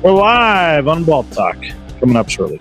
We're live on Ball Talk. Coming up shortly.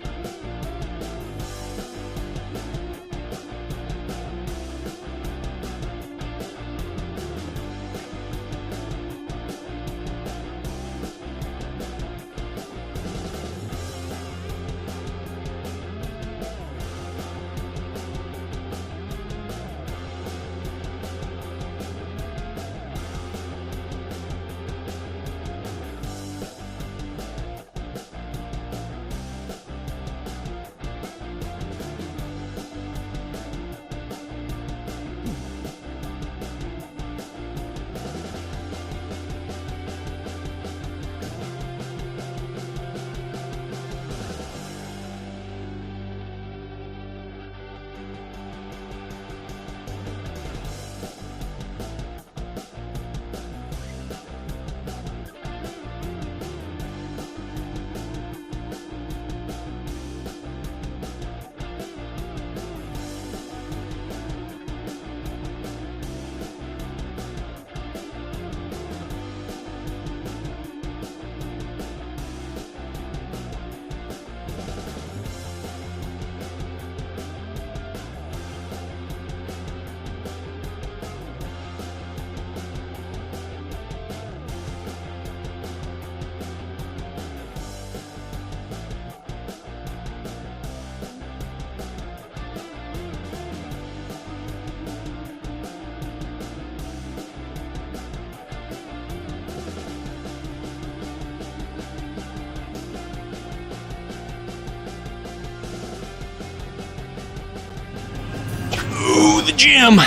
The gym. My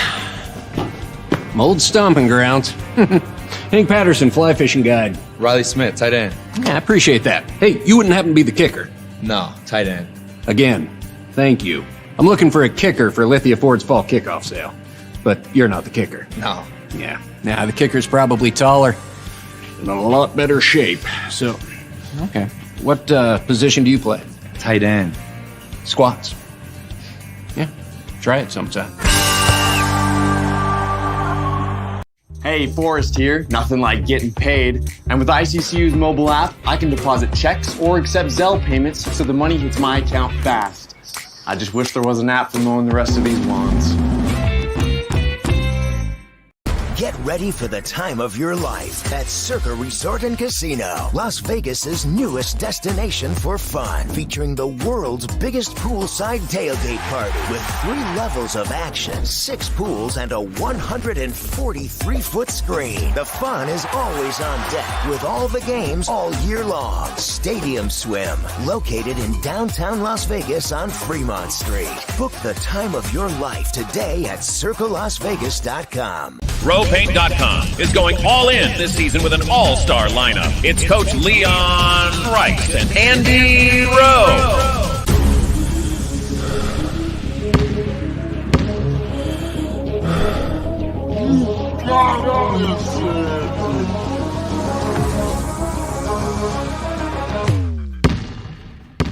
old stomping grounds. Hank Patterson, Fly Fishing Guide. Riley Smith, tight end. Yeah, I appreciate that. Hey, you wouldn't happen to be the kicker? No, tight end. Again, thank you. I'm looking for a kicker for Lithia Ford's fall kickoff sale. But you're not the kicker. No. Yeah. Nah, the kicker's probably taller. In a lot better shape. So, okay. What position do you play? Tight end. Squats. Yeah. Try it sometime. Hey, Forrest here. Nothing like getting paid. And with ICCU's mobile app, I can deposit checks or accept Zelle payments so the money hits my account fast. I just wish there was an app for mowing the rest of these lawns. Get ready for the time of your life at Circa Resort and Casino, Las Vegas's newest destination for fun, featuring the world's biggest poolside tailgate party with 3 levels of action, 6 pools, and a 143-foot screen. The fun is always on deck with all the games all year long. Stadium Swim, located in downtown Las Vegas on Fremont Street. Book the time of your life today at circalasvegas.com. RowPaint.com is going all in this season with an all-star lineup. It's Coach Leon Rice and Andy Rowe.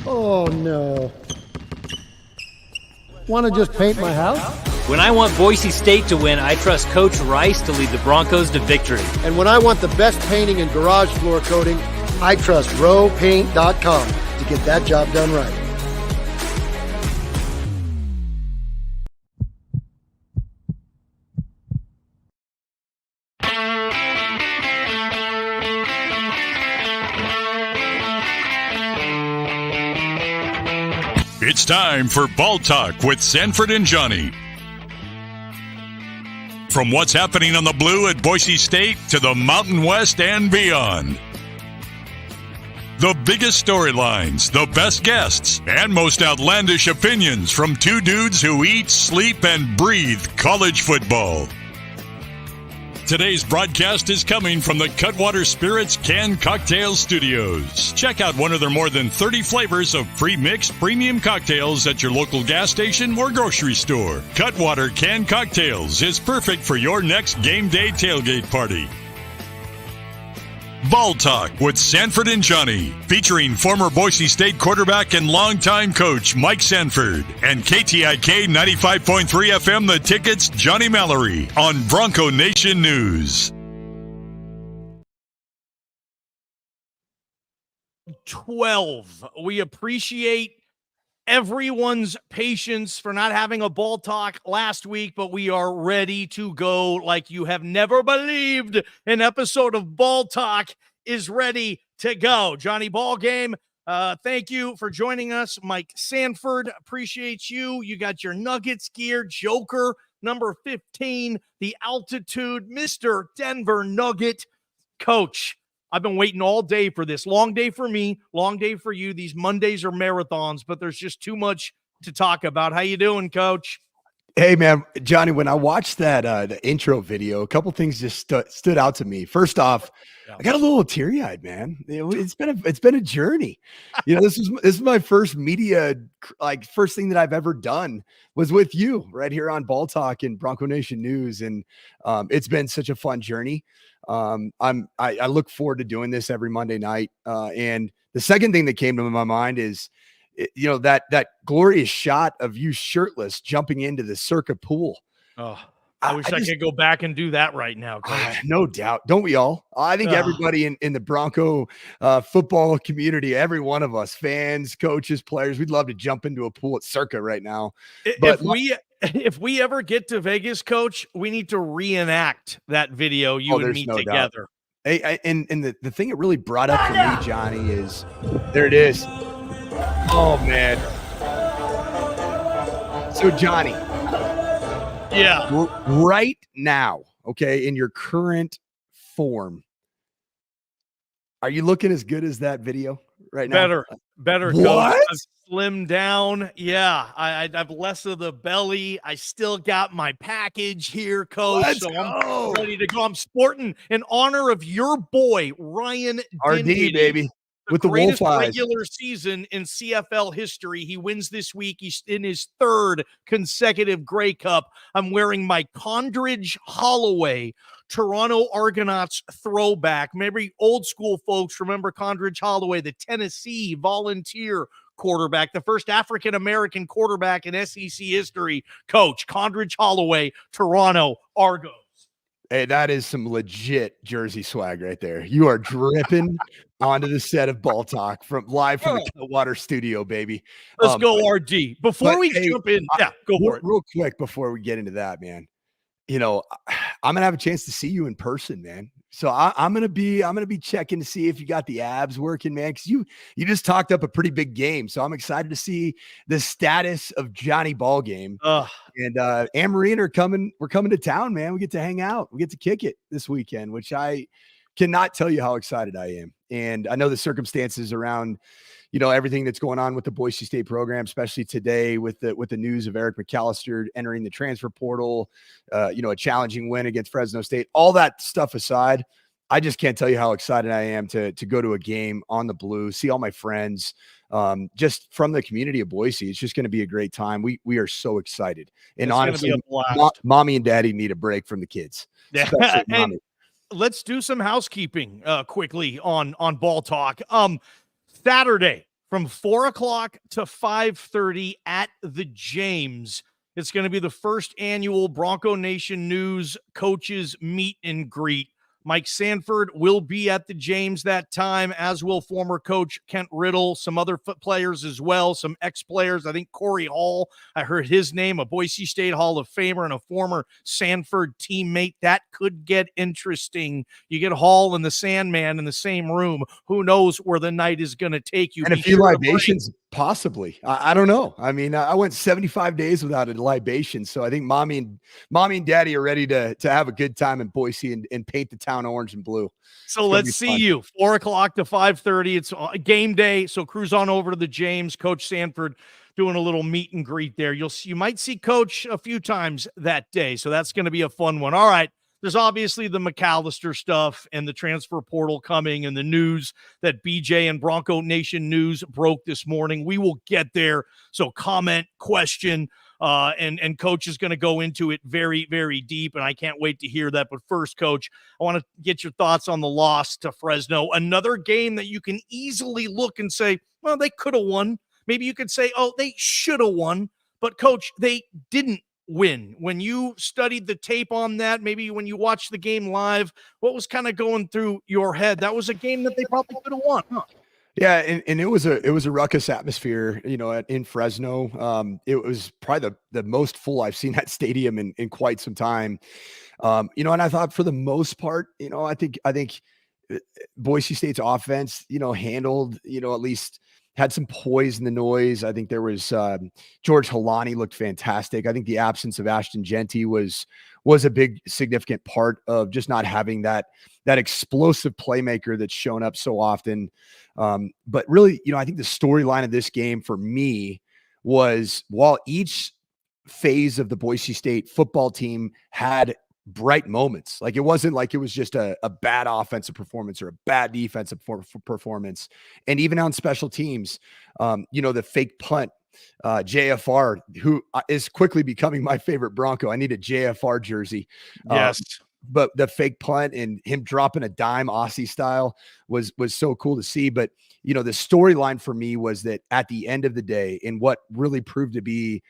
Oh, no. Want to just paint my house? When I want Boise State to win, I trust Coach Rice to lead the Broncos to victory. And when I want the best painting and garage floor coating, I trust RowPaint.com to get that job done right. It's time for Ball Talk with Sanford and Johnny. From what's happening on the Blue at Boise State to the Mountain West and beyond. The biggest storylines, the best guests, and most outlandish opinions from 2 dudes who eat, sleep, and breathe college football. Today's broadcast is coming from the Cutwater Spirits Canned Cocktail Studios. Check out one of their more than 30 flavors of pre-mixed premium cocktails at your local gas station or grocery store. Cutwater Canned Cocktails is perfect for your next game day tailgate party. Ball Talk with Sanford and Johnny, featuring former Boise State quarterback and longtime coach Mike Sanford, and KTIK 95.3 FM The Ticket's Johnny Mallory on Bronco Nation News. 12. We appreciate everyone's patience for not having a ball talk last week, but we are ready to go like you have never believed. An episode of Ball Talk is ready to go. Johnny Ballgame, thank you for joining us. Mike Sanford, appreciate you. You got your Nuggets gear. Joker, number 15, the altitude, Mr. Denver Nugget. Coach, I've been waiting all day for this. Long day for me, long day for you. These Mondays are marathons, but there's just too much to talk about. How you doing, Coach? Hey, man, Johnny, when I watched that the intro video, a couple things just stood out to me. First off, I got a little teary-eyed, man. It's been a journey. This is my first media, first thing that I've ever done was with you right here on Ball Talk and Bronco Nation News, and it's been such a fun journey. I look forward to doing this every Monday night. And the second thing that came to my mind is, that glorious shot of you shirtless jumping into the Circa pool. Oh, I wish I could go back and do that right now, Coach. No doubt. Don't we all? I think everybody in the Bronco football community, every one of us, fans, coaches, players, we'd love to jump into a pool at Circa right now. But if we ever get to Vegas, Coach, we need to reenact that video, you and me together. Hey, and the thing that really brought up for me, Johnny, is there it is. Oh, man. So, Johnny. Yeah. Right now, okay, in your current form, are you looking as good as that video right now? Better, What? Coach. I've slimmed down. Yeah, I've less of the belly. I still got my package here, Coach. Let's so go. I'm ready to go. I'm sporting in honor of your boy, Ryan RD, Dinwiddie, baby. With the greatest wolf eyes. regular season in CFL history. He wins this week. He's in his third consecutive Grey Cup. I'm wearing my Condridge Holloway Toronto Argonauts throwback. Maybe old school folks remember Condridge Holloway, the Tennessee Volunteer quarterback, the first African-American quarterback in SEC history. Coach, Condridge Holloway, Toronto Argos. Hey, that is some legit Jersey swag right there. You are dripping onto the set of Ball Talk live from the Cutwater studio, baby. Let's go, RD. Before we jump in, go for it. Real quick before we get into that, man. I'm gonna have a chance to see you in person, man. So I'm gonna be checking to see if you got the abs working, man. Because you just talked up a pretty big game. So I'm excited to see the status of Johnny Ballgame. And Anne-Marie are coming. We're coming to town, man. We get to hang out. We get to kick it this weekend, which I cannot tell you how excited I am. And I know the circumstances around, everything that's going on with the Boise State program, especially today with the news of Eric McAlister entering the transfer portal, a challenging win against Fresno State, all that stuff aside, I just can't tell you how excited I am to go to a game on the Blue, see all my friends, just from the community of Boise. It's just going to be a great time. We are so excited. And honestly, mommy and daddy need a break from the kids. Yeah. And let's do some housekeeping quickly on Ball Talk. Saturday from 4:00 to 5:30 at the James. It's going to be the first annual Bronco Nation News Coaches Meet and Greet. Mike Sanford will be at the James that time, as will former coach Kent Riddle, some other players as well, some ex-players. I think Corey Hall, I heard his name, a Boise State Hall of Famer and a former Sanford teammate. That could get interesting. You get Hall and the Sandman in the same room. Who knows where the night is going to take you. And a few libations, possibly. I don't know. I mean, I went 75 days without a libation, so I think mommy and daddy are ready to have a good time in Boise and paint the town orange and blue. So let's see you 4:00 to 5:30. It's a game day. So cruise on over to the James. Coach Sanford doing a little meet and greet there. You might see Coach a few times that day. So that's going to be a fun one. All right. There's obviously the McAlister stuff and the transfer portal coming and the news that BJ and Bronco Nation News broke this morning. We will get there. So comment, question, and Coach is going to go into it very, very deep, and I can't wait to hear that. But first, Coach, I want to get your thoughts on the loss to Fresno. Another game that you can easily look and say, well, they could have won. Maybe you could say, oh, they should have won. But, Coach, they didn't win. When you studied the tape on that, maybe when you watched the game live, what was kind of going through your head? That was a game that they probably could have won, huh? Yeah, and it was a ruckus atmosphere, in Fresno. It was probably the most full I've seen that stadium in quite some time. And I thought for the most part, I think Boise State's offense, handled, at least had some poise in the noise. I think there was George Halani looked fantastic. I think the absence of Ashton Gent was a big significant part of just not having that explosive playmaker that's shown up so often. But really, I think the storyline of this game for me was, while each phase of the Boise State football team had bright moments, like it wasn't like it was just a bad offensive performance or a bad defensive performance. And even on special teams, the fake punt, JFR, who is quickly becoming my favorite Bronco. I need a JFR jersey. Yes. But the fake punt and him dropping a dime Aussie style was so cool to see. But, the storyline for me was that at the end of the day, in what really proved to be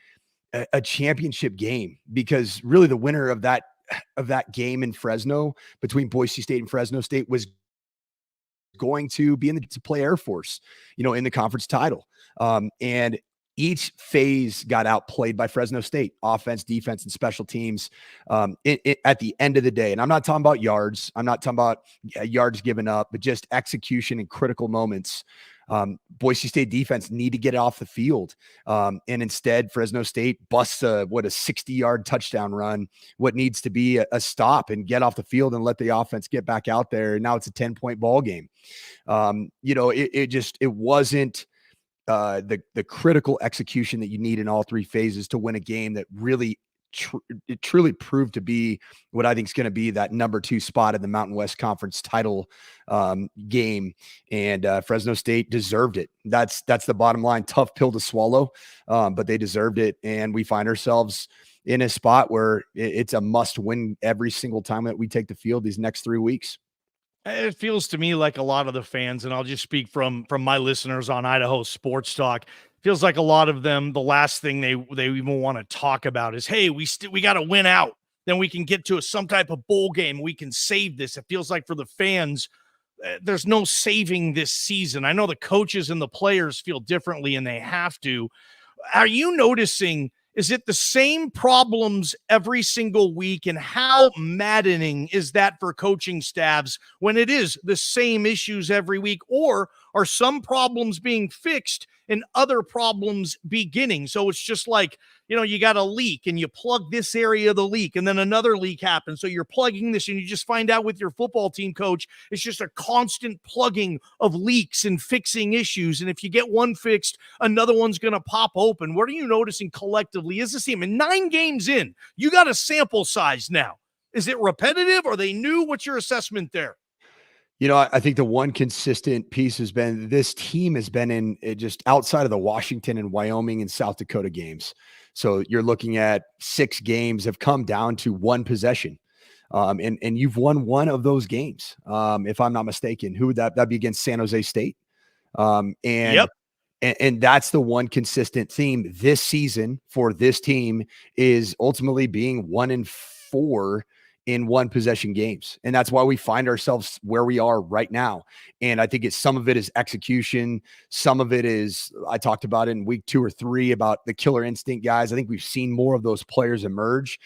a championship game, because really the winner of that game in Fresno between Boise State and Fresno State was going to be to play Air Force, in the conference title. And each phase got outplayed by Fresno State, offense, defense, and special teams at the end of the day. And I'm not talking about yards. I'm not talking about yards given up, but just execution in critical moments. Boise State defense need to get it off the field. And instead, Fresno State busts a 60-yard touchdown run, what needs to be a stop, and get off the field and let the offense get back out there. And now it's a 10-point ball game. It wasn't the critical execution that you need in all three phases to win a game that really it truly proved to be what I think is going to be that number 2 spot in the Mountain West Conference title game. And Fresno State deserved it. That's the bottom line. Tough pill to swallow, but they deserved it. And we find ourselves in a spot where it's a must win every single time that we take the field these next 3 weeks. It feels to me like a lot of the fans, and I'll just speak from my listeners on Idaho Sports Talk, feels like a lot of them, the last thing they even want to talk about is, hey, we got to win out. Then we can get to some type of bowl game. We can save this. It feels like for the fans, there's no saving this season. I know the coaches and the players feel differently, and they have to. Are you noticing, is it the same problems every single week? And how maddening is that for coaching staffs when it is the same issues every week? Or are some problems being fixed and other problems beginning? So it's just like, you got a leak and you plug this area of the leak and then another leak happens. So you're plugging this and you just find out with your football team coach, it's just a constant plugging of leaks and fixing issues. And if you get one fixed, another one's going to pop open. What are you noticing collectively as a team? And 9 games in, you got a sample size now. Is it repetitive? Are they new? What's your assessment there? I think the one consistent piece has been this team has been in just outside of the Washington and Wyoming and South Dakota games. So you're looking at 6 games have come down to 1 possession. And you've won one of those games. If I'm not mistaken, who would that'd be against San Jose State. And that's the one consistent theme this season for this team is ultimately being 1-4 in 1 possession games. And that's why we find ourselves where we are right now. And I think some of it is execution. Some of it is, I talked about it in week 2 or 3 about the killer instinct guys. I think we've seen more of those players emerge.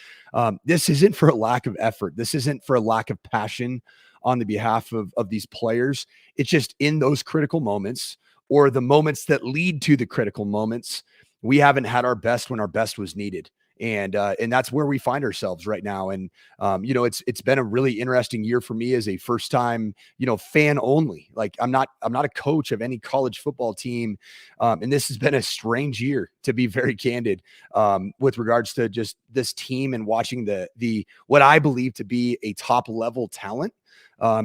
This isn't for a lack of effort. This isn't for a lack of passion on the behalf of these players. It's just in those critical moments or the moments that lead to the critical moments, we haven't had our best when our best was needed. And that's where we find ourselves right now. And, it's been a really interesting year for me as a first time, fan only. Like I'm not a coach of any college football team. And this has been a strange year, to be very candid, with regards to just this team and watching the what I believe to be a top level talent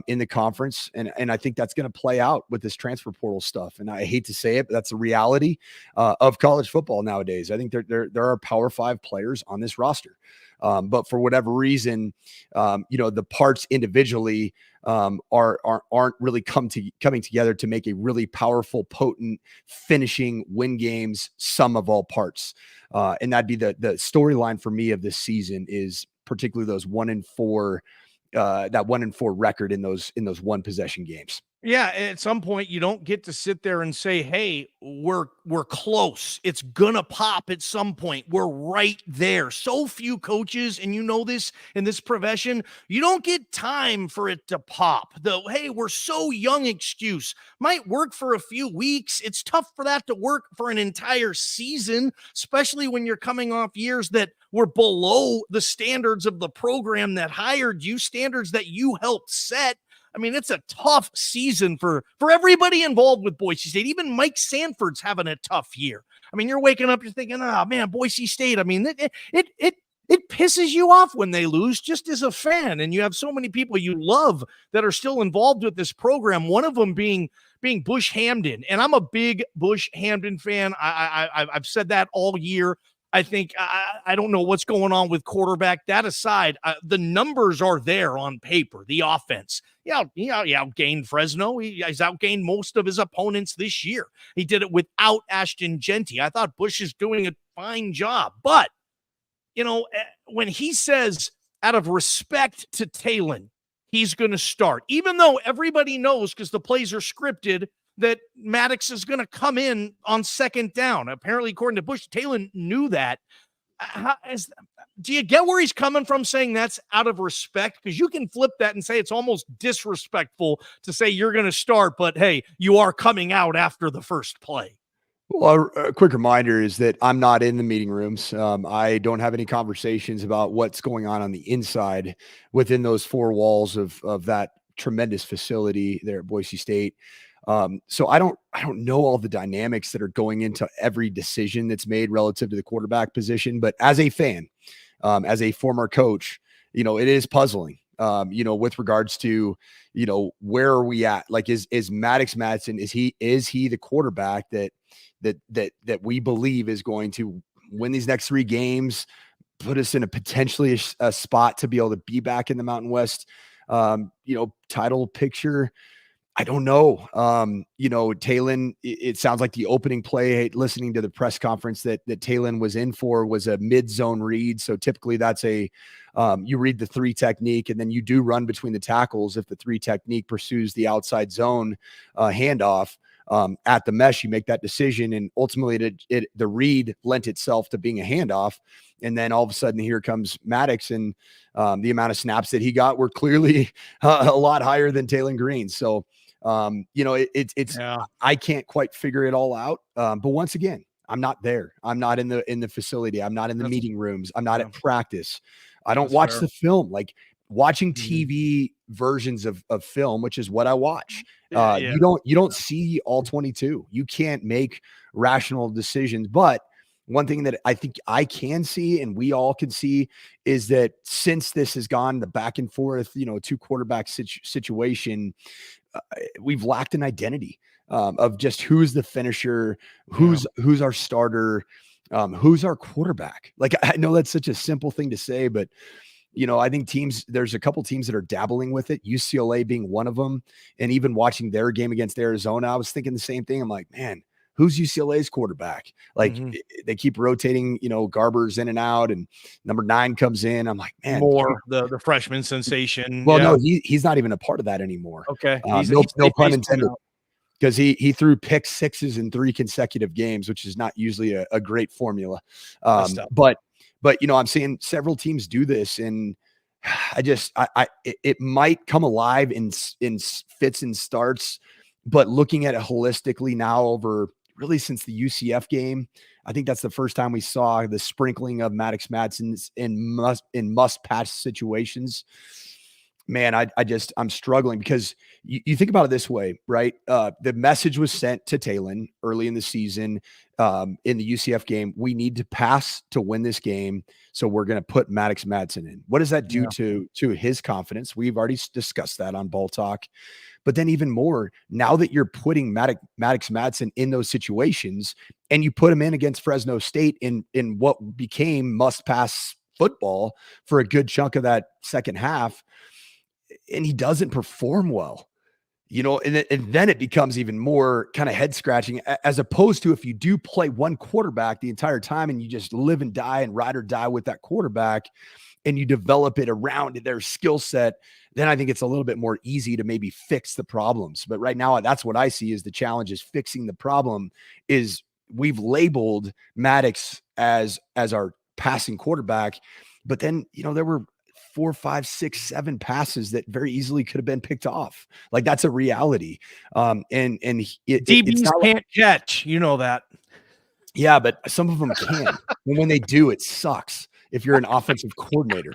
in the conference. And I think that's going to play out with this transfer portal stuff. And I hate to say it, but that's the reality of college football nowadays. I think there are Power 5 players on this roster. But for whatever reason, the parts individually aren't really coming together to make a really powerful, potent, finishing win games, sum of all parts. And that'd be the storyline for me of this season is particularly those 1-4, that 1-4 record in those 1 possession games. Yeah, at some point you don't get to sit there and say, "Hey, we're close. It's gonna pop at some point. We're right there." So few coaches, and you know this in this profession, you don't get time for it to pop. The "Hey, we're so young" excuse might work for a few weeks. It's tough for that to work for an entire season, especially when you're coming off years that were below the standards of the program that hired you, standards that you helped set. I mean, it's a tough season for everybody involved with Boise State. Even Mike Sanford's having a tough year. I mean, you're waking up, you're thinking, "Oh man, Boise State." I mean, it pisses you off when they lose, just as a fan. And you have so many people you love that are still involved with this program. One of them being Bush Hamden, and I'm a big Bush Hamden fan. I've said that all year. I think I don't know what's going on with quarterback. That aside, the numbers are there on paper. The offense, he outgained Fresno. He's outgained most of his opponents this year. He did it without Ashton Gent. I thought Bush is doing a fine job. But, when he says out of respect to Talon, he's going to start, even though everybody knows because the plays are scripted that Maddox is going to come in on second down. Apparently, according to Bush, Talon knew that. Do you get where he's coming from saying that's out of respect? Because you can flip that and say it's almost disrespectful to say you're going to start, but hey, you are coming out after the first play. Well, a quick reminder is that I'm not in the meeting rooms. I don't have any conversations about what's going on the inside within those four walls of that tremendous facility there at Boise State. So I don't know all the dynamics that are going into every decision that's made relative to the quarterback position, but as a fan, as a former coach, it is puzzling, with regards to, where are we at? Like, is Maddox Madsen, is he the quarterback that we believe is going to win these next 3 games, put us in a potentially a spot to be able to be back in the Mountain West, title picture? I don't know. Talon, it sounds like the opening play, listening to the press conference that Talon was in for, was a mid-zone read. So typically that's you read the 3 technique, and then you do run between the tackles. If the 3 technique pursues the outside zone handoff at the mesh, you make that decision. And ultimately the read lent itself to being a handoff. And then all of a sudden here comes Maddox, and the amount of snaps that he got were clearly a lot higher than Talon Green. So, I can't quite figure it all out. But once again, I'm not there. I'm not in the facility. I'm not in the meeting rooms. I'm not at practice. I don't watch the film. Like, watching TV versions of film, which is what I watch. You don't see all 22. You can't make rational decisions. But one thing that I think I can see, and we all can see, is that since this has gone the back and forth, 2 quarterback situation, we've lacked an identity of just who's the finisher, who's our starter, who's our quarterback. Like, I know that's such a simple thing to say, but I think there's a couple teams that are dabbling with it, UCLA being one of them. And even watching their game against Arizona, I was thinking the same thing. I'm like, man, who's UCLA's quarterback? Like, they keep rotating, Garber's in and out, and number 9 comes in. I'm like, man, the freshman sensation. Well, no, he's not even a part of that anymore. Okay. No pun intended. Because he threw pick 6s in 3 consecutive games, which is not usually a great formula. But I'm seeing several teams do this, and it might come alive in fits and starts. But looking at it holistically now, over really since the UCF game, I think that's the first time we saw the sprinkling of Maddox Madsen in must pass situations. Man, I'm struggling, because you think about it this way, right? The message was sent to Talon early in the season, in the UCF game: we need to pass to win this game, so we're going to put Maddox Madsen in. What does that do to his confidence? We've already discussed that on Ball Talk. But then even more, now that you're putting Maddox Madsen in those situations, and you put him in against Fresno State in what became must-pass football for a good chunk of that second half, and he doesn't perform well, and then it becomes even more kind of head scratching, as opposed to if you do play one quarterback the entire time and you just live and die and ride or die with that quarterback, and you develop it around their skill set, then I think it's a little bit more easy to maybe fix the problems. But right now, that's what I see is the challenge is fixing the problem. Is we've labeled Maddox as our passing quarterback, but then, there were 4, 5, 6, 7 passes that very easily could have been picked off. Like, that's a reality. DBs can't catch, that. Yeah, but some of them can. And when they do, it sucks if you're an offensive coordinator.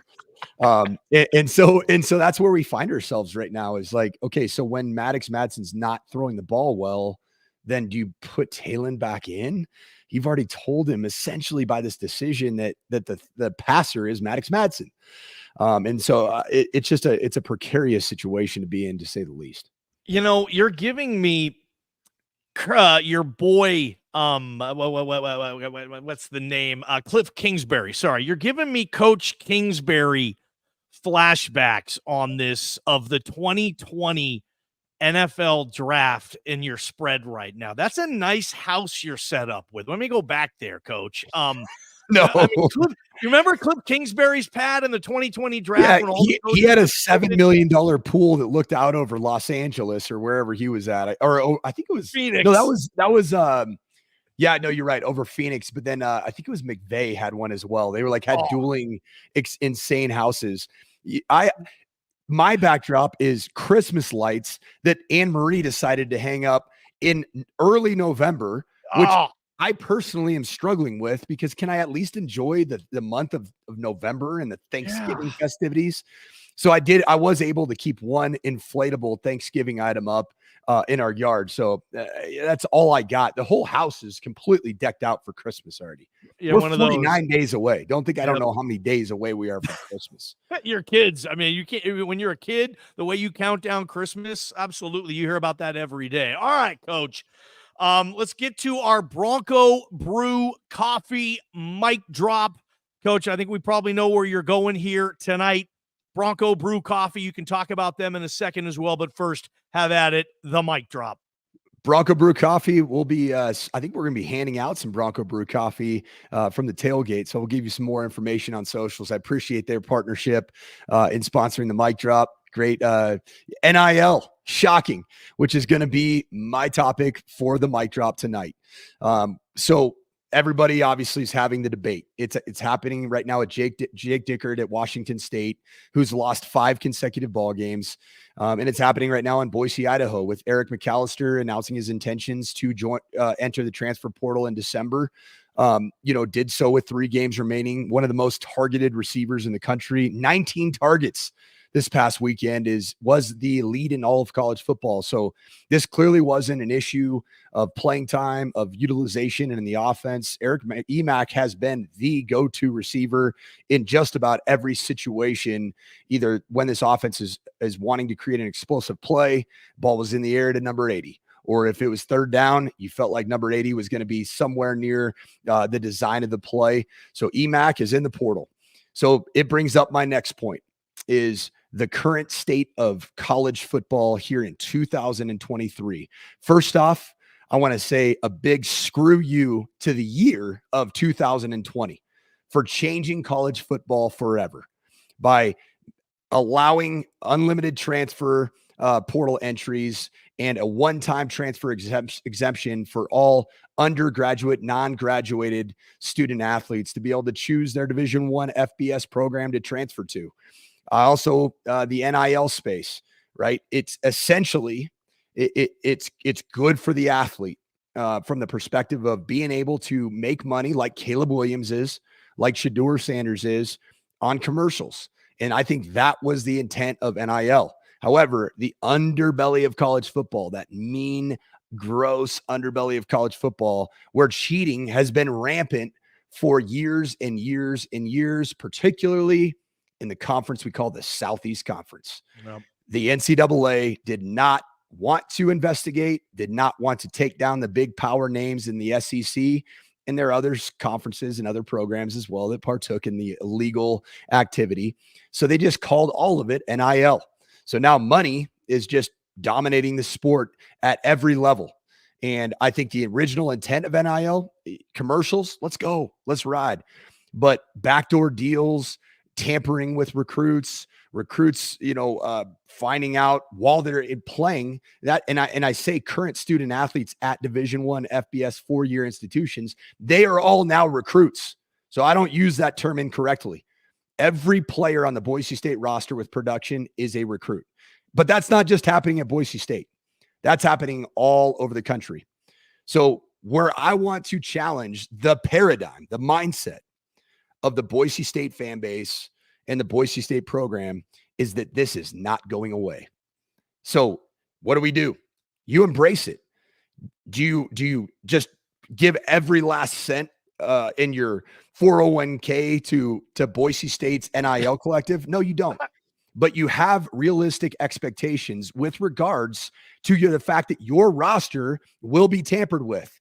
And so that's where we find ourselves right now is like, okay, so when Madsen's not throwing the ball well, then do you put Talon back in? You've already told him essentially by this decision that the passer is Madsen. And so it's a precarious situation to be in, to say the least. You're giving me your boy, what's the name? Cliff Kingsbury. Sorry, you're giving me Coach Kingsbury flashbacks on this of the 2020 NFL draft in your spread right now. That's a nice house you're set up with. Let me go back there, Coach. No, you remember Cliff Kingsbury's pad in the 2020 draft? Yeah, he had a $7 million pool that looked out over Los Angeles or wherever he was at. I think it was Phoenix. No, that was yeah, no, you're right, over Phoenix. But then I think it was McVay had one as well. They were had dueling insane houses. My backdrop is Christmas lights that Anne Marie decided to hang up in early November, which I personally am struggling with, because can I at least enjoy the month of November and the Thanksgiving festivities? So I was able to keep one inflatable Thanksgiving item up in our yard. So that's all I got. The whole house is completely decked out for Christmas already. Yeah, we're one of 49 days away. Don't think I don't know how many days away we are from Christmas. Your kids. I mean, you can't, when you're a kid, the way you count down Christmas, absolutely. You hear about that every day. All right, Coach. Let's get to our Bronco Brew coffee mic drop. Coach, I think we probably know where you're going here tonight. Bronco Brew coffee. You can talk about them in a second as well, but first, have at it. The mic drop. Bronco Brew coffee will be, I think we're going to be handing out some Bronco Brew coffee from the tailgate. So we'll give you some more information on socials. I appreciate their partnership in sponsoring the mic drop. Great. NIL, shocking, which is going to be my topic for the mic drop tonight. So everybody obviously is having the debate. It's happening right now at Jake Dickert at Washington State, who's lost 5 consecutive ball games. And it's happening right now in Boise, Idaho, with Eric McAlister announcing his intentions to enter the transfer portal in December. Did so with 3 games remaining. One of the most targeted receivers in the country, 19 targets this past weekend was the lead in all of college football. So this clearly wasn't an issue of playing time, of utilization, and in the offense. Eric Emack has been the go-to receiver in just about every situation, either when this offense is wanting to create an explosive play, ball was in the air to number 80. Or if it was third down, you felt like number 80 was going to be somewhere near the design of the play. So Emack is in the portal. So it brings up my next point, is the current state of college football here in 2023. First off, I want to say a big screw you to the year of 2020 for changing college football forever by allowing unlimited transfer portal entries and a one-time transfer exemption for all undergraduate, non-graduated student athletes to be able to choose their Division I FBS program to transfer to. Also, the NIL space, right? It's essentially, it's good for the athlete from the perspective of being able to make money like Caleb Williams is, like Shedeur Sanders is, on commercials. And I think that was the intent of NIL. However, the underbelly of college football, that mean, gross underbelly of college football, where cheating has been rampant for years and years and years, particularly in the conference we call the Southeast Conference. Yep. The NCAA did not want to investigate, did not want to take down the big power names in the SEC. And there are other conferences and other programs as well that partook in the illegal activity. So they just called all of it NIL. So now money is just dominating the sport at every level. And I think the original intent of NIL, commercials, let's go, let's ride. But backdoor deals, tampering with recruits, finding out while they're playing that. And I say current student athletes at Division I FBS 4-year institutions, they are all now recruits. So I don't use that term incorrectly. Every player on the Boise State roster with production is a recruit. But that's not just happening at Boise State. That's happening all over the country. So where I want to challenge the paradigm, the mindset of the Boise State fan base and the Boise State program is that this is not going away. So what do? You embrace it. Do you just give every last cent in your 401k to Boise State's NIL collective? No, you don't. But you have realistic expectations with regards to the fact that your roster will be tampered with.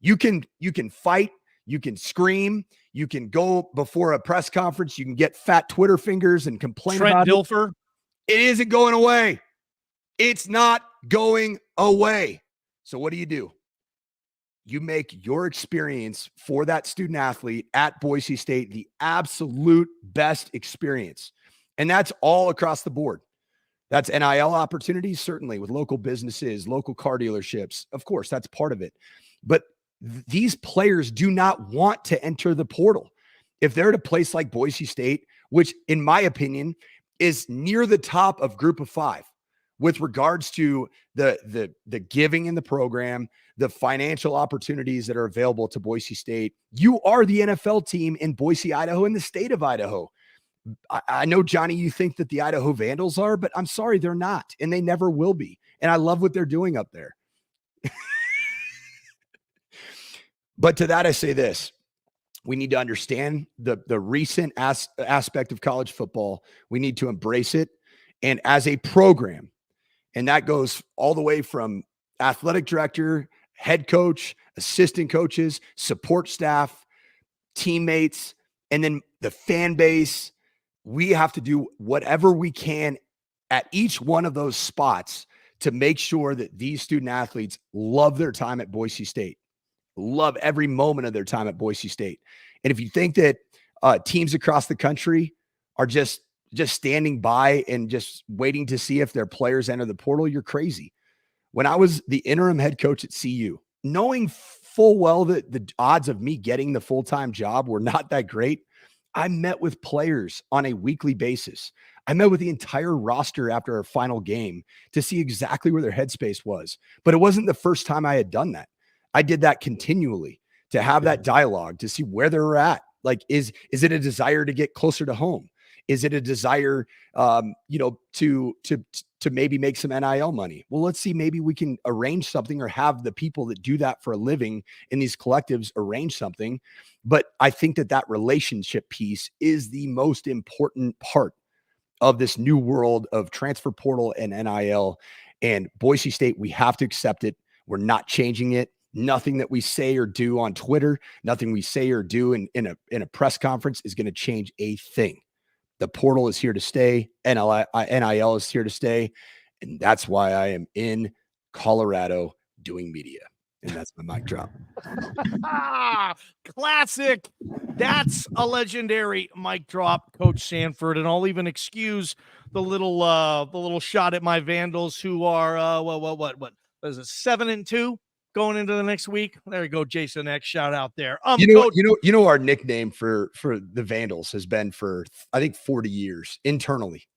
You can fight, you can scream, you can go before a press conference, you can get fat Twitter fingers and complain about Dilfer. It isn't going away. It's not going away. So what do? You make your experience for that student athlete at Boise State the absolute best experience. And that's all across the board. That's NIL opportunities, certainly with local businesses, local car dealerships. Of course, that's part of it. But these players do not want to enter the portal. If they're at a place like Boise State, which in my opinion is near the top of Group of 5 with regards to the giving in the program, the financial opportunities that are available to Boise State, you are the NFL team in Boise, Idaho, in the state of Idaho. I know, Johnny, you think that the Idaho Vandals are, but I'm sorry, they're not, and they never will be. And I love what they're doing up there. But to that, I say this. We need to understand the recent aspect of college football. We need to embrace it. And as a program, and that goes all the way from athletic director, head coach, assistant coaches, support staff, teammates, and then the fan base, we have to do whatever we can at each one of those spots to make sure that these student athletes love their time at Boise State, love every moment of their time at Boise State. And if you think that teams across the country are just standing by and just waiting to see if their players enter the portal, you're crazy. When I was the interim head coach at CU, knowing full well that the odds of me getting the full-time job were not that great, I met with players on a weekly basis. I met with the entire roster after our final game to see exactly where their headspace was. But it wasn't the first time I had done that. I did that continually to have that dialogue, to see where they were at. Like, is it a desire to get closer to home? Is it a desire, to maybe make some NIL money? Well, let's see, maybe we can arrange something or have the people that do that for a living in these collectives arrange something. But I think that relationship piece is the most important part of this new world of transfer portal and NIL. And Boise State, we have to accept it. We're not changing it. Nothing that we say or do on Twitter, nothing we say or do in a press conference is going to change a thing. The portal is here to stay. NIL is here to stay. And that's why I am in Colorado doing media. And that's my mic drop. Classic. That's a legendary mic drop, Coach Sanford. And I'll even excuse the little shot at my Vandals, who are what is it, 7-2 going into the next week. There you go, Jason X. Shout out there. You know, our nickname for the Vandals has been for, I think, 40 years internally.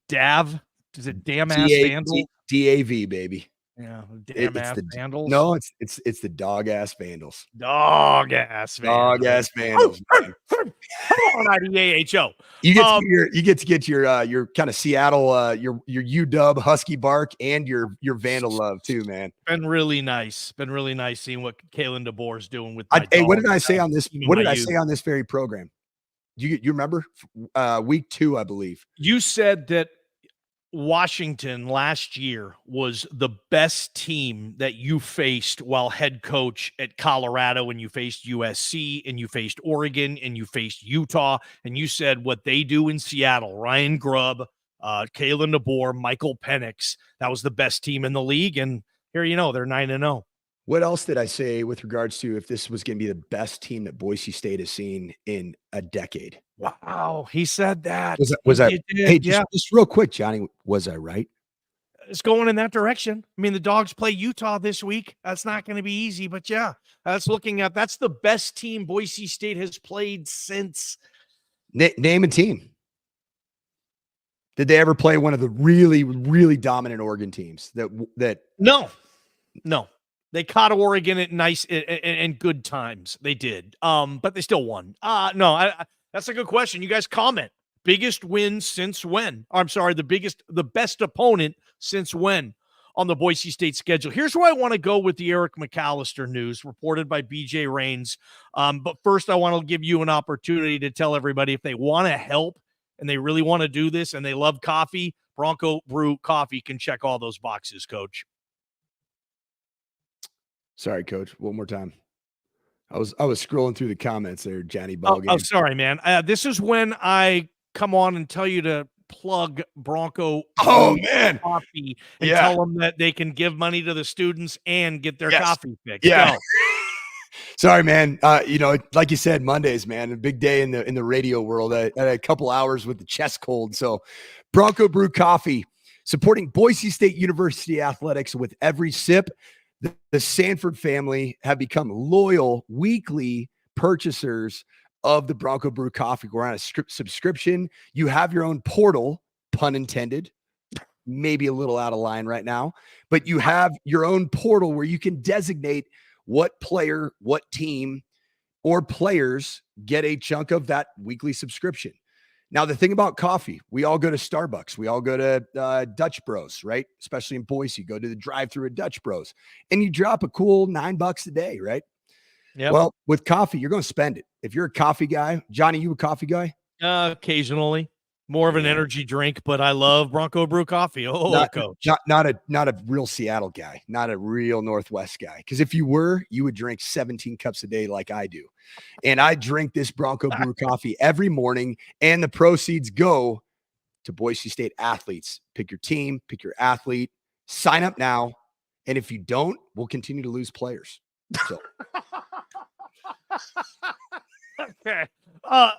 Dav. Is it damn ass Vandal? DAV, baby. Yeah, damn ass Vandals. No, it's the dog ass Vandals. Dog ass Vandals. Dog ass Vandals. Come on, IDAHO. You get to get your kind of Seattle, your UW Husky bark and your Vandal love too, man. Been really nice seeing what Kalen DeBoer is doing with. Hey, what did I say on this? What did I say on this very program? You remember week 2, I believe. You said that Washington last year was the best team that you faced while head coach at Colorado, and you faced USC and you faced Oregon and you faced Utah, and you said what they do in Seattle, Ryan Grubb, Kalen DeBoer, Michael Penix, that was the best team in the league. And here, they're 9-0. What else did I say with regards to if this was going to be the best team that Boise State has seen in a decade? Wow, he said that. Was I? He did, Hey, yeah. just real quick, Johnny, was I right? It's going in that direction. I mean, the Dogs play Utah this week. That's not going to be easy, but yeah, that's the best team Boise State has played since. Name a team. Did they ever play one of the really, really dominant Oregon teams? No. They caught Oregon at nice and good times. They did. But they still won. No, that's a good question. You guys comment. Biggest win since when? I'm sorry, the best opponent since when on the Boise State schedule. Here's where I want to go with the Eric McAlister news reported by BJ Rains. But first, I want to give you an opportunity to tell everybody if they want to help and they really want to do this and they love coffee, Bronco Brew Coffee can check all those boxes, Coach. Sorry, Coach. One more time. I was scrolling through the comments there, Johnny Ballgame. Oh, sorry, man. This is when I come on and tell you to plug Bronco Coffee and tell them that they can give money to the students and get their coffee fixed. Yeah. Go. Sorry, man. Like you said, Mondays, man, a big day in the radio world. I had a couple hours with the chest cold. So Bronco Brew Coffee, supporting Boise State University athletics with every sip. The Sanford family have become loyal weekly purchasers of the Bronco Brew Coffee. We're on a subscription. You have your own portal, pun intended, maybe a little out of line right now, but you have your own portal where you can designate what player, what team, or players get a chunk of that weekly subscription. Now, the thing about coffee, we all go to Starbucks. We all go to Dutch Bros, right? Especially in Boise, go to the drive-thru at Dutch Bros, and you drop a cool $9 a day, right? Yeah. Well, with coffee, you're going to spend it. If you're a coffee guy, Johnny, you a coffee guy? Occasionally. More of an energy drink, but I love Bronco Brew Coffee. Coach. Not a real Seattle guy, not a real Northwest guy. Because if you were, you would drink 17 cups a day like I do. And I drink this Bronco Brew Coffee every morning, and the proceeds go to Boise State athletes. Pick your team, pick your athlete, sign up now. And if you don't, we'll continue to lose players. So. Okay.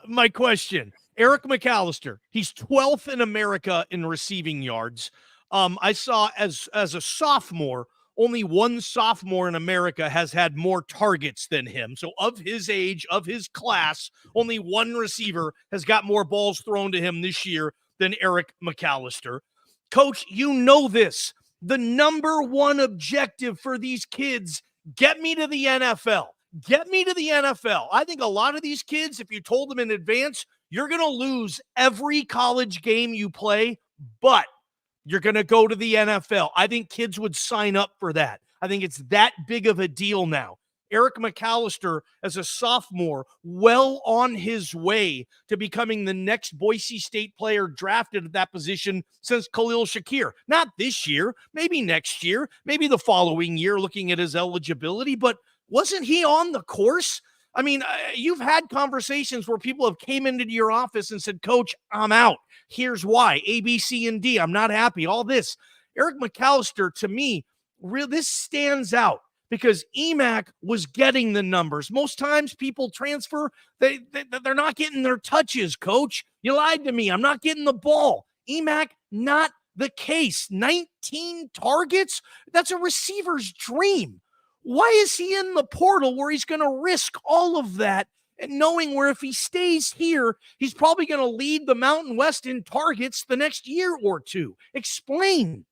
My question. Eric McAlister, he's 12th in America in receiving yards. I saw as a sophomore, only one sophomore in America has had more targets than him. So of his age, of his class, only one receiver has got more balls thrown to him this year than Eric McAlister. Coach, you know this. The number one objective for these kids, get me to the NFL. Get me to the NFL. I think a lot of these kids, if you told them in advance, you're going to lose every college game you play, but you're going to go to the NFL. I think kids would sign up for that. I think it's that big of a deal now. Eric McAlister, as a sophomore, well on his way to becoming the next Boise State player drafted at that position since Khalil Shakir. Not this year, maybe next year, maybe the following year, looking at his eligibility, but wasn't he on the course? I mean, you've had conversations where people have came into your office and said, Coach, I'm out. Here's why. A, B, C, and D. I'm not happy. All this. Eric McAlister, to me, this stands out because EMAC was getting the numbers. Most times people transfer, they're not getting their touches, Coach. You lied to me. I'm not getting the ball. EMAC, not the case. 19 targets? That's a receiver's dream. Why is he in the portal where he's going to risk all of that and knowing where if he stays here, he's probably going to lead the Mountain West in targets the next year or two? Explain.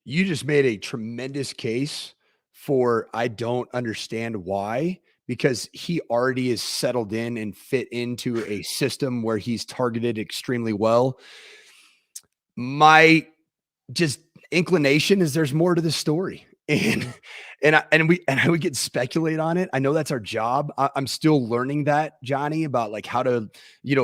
You just made a tremendous case for I don't understand why, because he already is settled in and fit into a system where he's targeted extremely well. My just inclination is there's more to the story. And we can speculate on it. I know that's our job. I'm still learning that, Johnny, about like how to,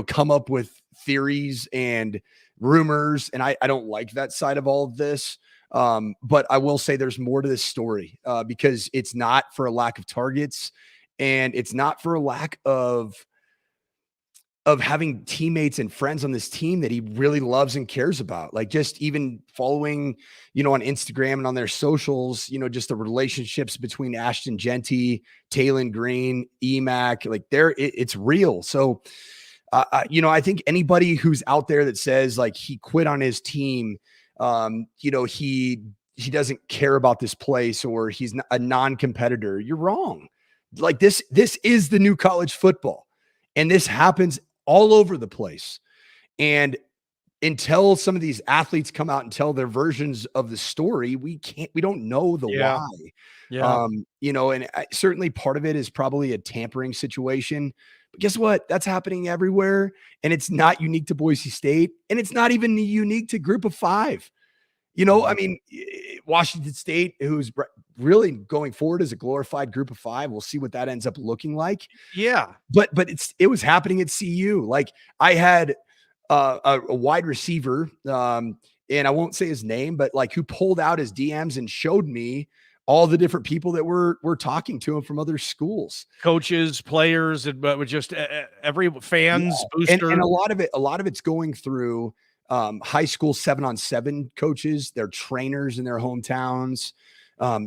come up with theories and rumors. And I don't like that side of all of this. But I will say there's more to this story because it's not for a lack of targets and it's not for a lack of having teammates and friends on this team that he really loves and cares about. Like just even following, on Instagram and on their socials, just the relationships between Ashton Gent, Taylon Green, EMAC, like it's real. So I think anybody who's out there that says like he quit on his team, he doesn't care about this place or he's a non-competitor, you're wrong. Like this is the new college football, and this happens all over the place. And until some of these athletes come out and tell their versions of the story, we don't know the why. Yeah. And certainly part of it is probably a tampering situation, but guess what? That's happening everywhere. And it's not unique to Boise State, and it's not even unique to Group of Five. I mean, Washington State, who's really going forward as a glorified Group of Five, we'll see what that ends up looking like. Yeah. But it was happening at CU. Like I had a wide receiver, and I won't say his name, but like who pulled out his DMs and showed me all the different people that were talking to him from other schools, coaches, players, but just every fans, boosters. And a lot of it's going through high school 7-on-7 coaches, their trainers in their hometowns,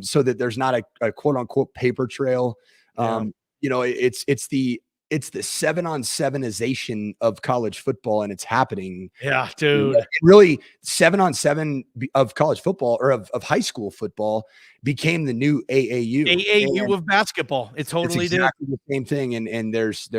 so that there's not a quote unquote paper trail. It's the 7-on-7ization of college football, and it's happening. Yeah, dude. Really, 7-on-7 of college football or of high school football became the new AAU. AAU of basketball. It totally it's exactly the same thing. And there's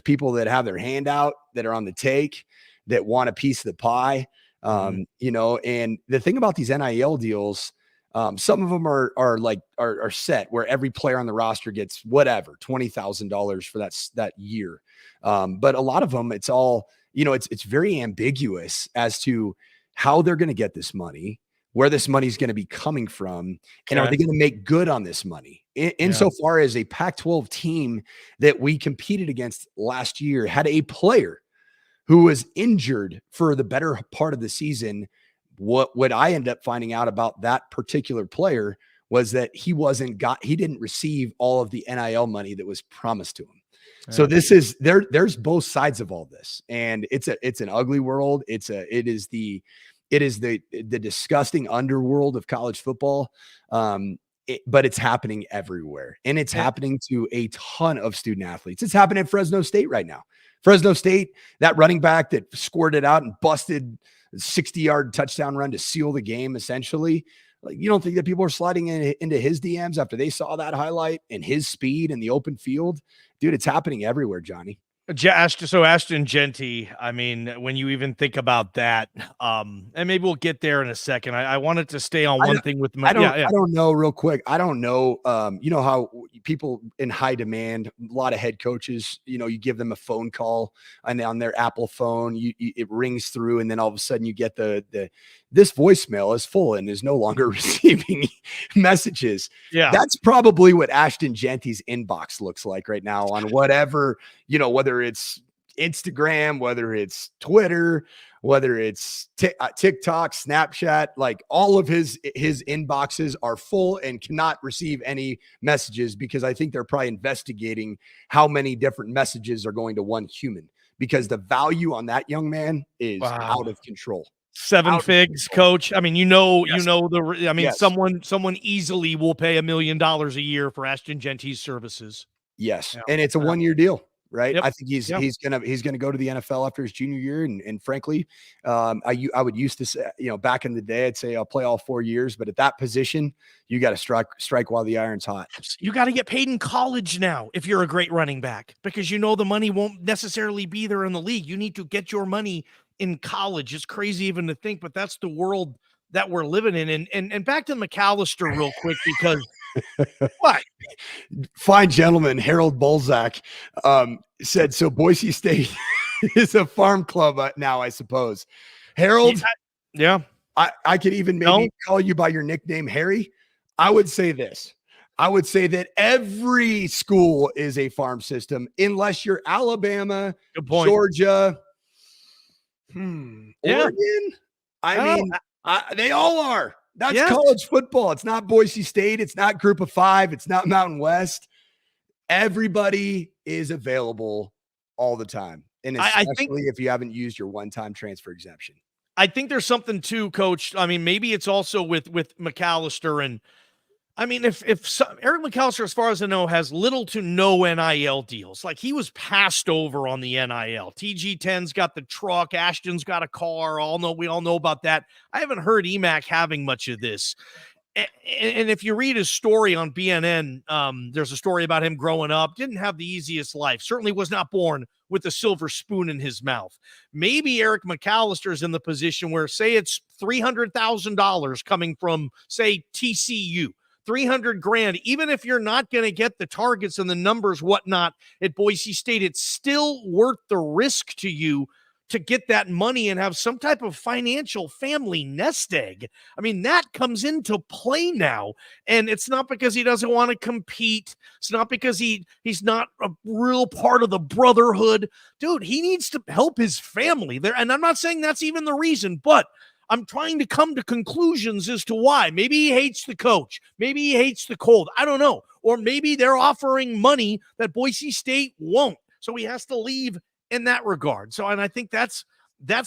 people that have their hand out that are on the take that want a piece of the pie. And the thing about these NIL deals, some of them are set where every player on the roster gets whatever, $20,000 for that year. But a lot of them, it's all, it's very ambiguous as to how they're going to get this money, where this money is going to be coming from, and are they going to make good on this money? Insofar as a Pac-12 team that we competed against last year had a player who was injured for the better part of the season. What I ended up finding out about that particular player was that he didn't receive all of the NIL money that was promised to him. So there's both sides of all this, and it's an ugly world. It is the disgusting underworld of college football. But it's happening everywhere, and it's happening to a ton of student athletes. It's happening at Fresno State right now. Fresno State, that running back that squirted out and busted 60-yard touchdown run to seal the game, essentially. Like, you don't think that people are sliding into his DMs after they saw that highlight and his speed in the open field? Dude, it's happening everywhere, Johnny. So Ashton Gent, I mean, when you even think about that, and maybe we'll get there in a second. I wanted to stay on one thing with I don't know real quick. I don't know. How people in high demand, a lot of head coaches, you give them a phone call and on their Apple phone, it rings through, and then all of a sudden you get this voicemail is full and is no longer receiving messages. Yeah. That's probably what Ashton Gent's inbox looks like right now on whatever, whether it's Instagram, whether it's Twitter, whether it's TikTok, Snapchat, like all of his inboxes are full and cannot receive any messages, because I think they're probably investigating how many different messages are going to one human, because the value on that young man is out of control. 7 figs, coach. I mean, someone easily will pay $1 million a year for Ashton Gent's services. Yes. Yeah. And it's a 1-year deal, right? Yep. I think he's gonna go to the NFL after his junior year. And frankly, I would used to say, back in the day, I'd say I'll play all 4 years, but at that position, you got to strike while the iron's hot. You got to get paid in college now if you're a great running back, because the money won't necessarily be there in the league. You need to get your money in college. It's crazy even to think, but that's the world that we're living in. And back to McAlister real quick, because what? Fine gentleman, Harold Bolzac, said, so Boise State is a farm club now, I suppose. Harold, yeah. I could even maybe call you by your nickname, Harry. I would say this. I would say that every school is a farm system, unless you're Alabama, Georgia, Oregon. They all are. That's college football. It's not Boise State. It's not Group of Five. It's not Mountain West. Everybody is available all the time. And especially if you haven't used your one-time transfer exemption. I think there's something too, Coach. I mean, maybe it's also with McAlister, and I mean, if Eric McAlister, as far as I know, has little to no NIL deals. Like, he was passed over on the NIL. TG10's got the truck. Ashton's got a car. We all know about that. I haven't heard EMAC having much of this. And if you read his story on BNN, there's a story about him growing up, didn't have the easiest life, certainly was not born with a silver spoon in his mouth. Maybe Eric McAlister is in the position where, say it's $300,000 coming from, say, TCU, 300 grand, even if you're not going to get the targets and the numbers, whatnot, at Boise State, it's still worth the risk to you to get that money and have some type of financial family nest egg. I mean, that comes into play now. And it's not because he doesn't want to compete. It's not because he's not a real part of the brotherhood. Dude, he needs to help his family there. And I'm not saying that's even the reason, but I'm trying to come to conclusions as to why. Maybe he hates the coach. Maybe he hates the cold. I don't know. Or maybe they're offering money that Boise State won't. So he has to leave in that regard. So, and I think that's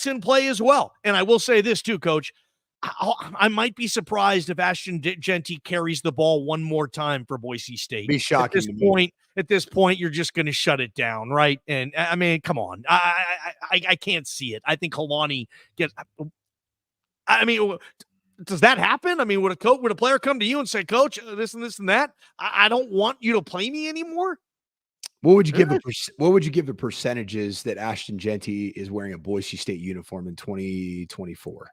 in play as well. And I will say this too, Coach. I might be surprised if Ashton Gent carries the ball one more time for Boise State. Be shocking At this point, you're just going to shut it down, right? And I mean, come on. I can't see it. I think Kalani gets. I mean, does that happen? I mean, would a player come to you and say, Coach, this and this and that? I don't want you to play me anymore. What would you give the percentages that Ashton Gent is wearing a Boise State uniform in 2024?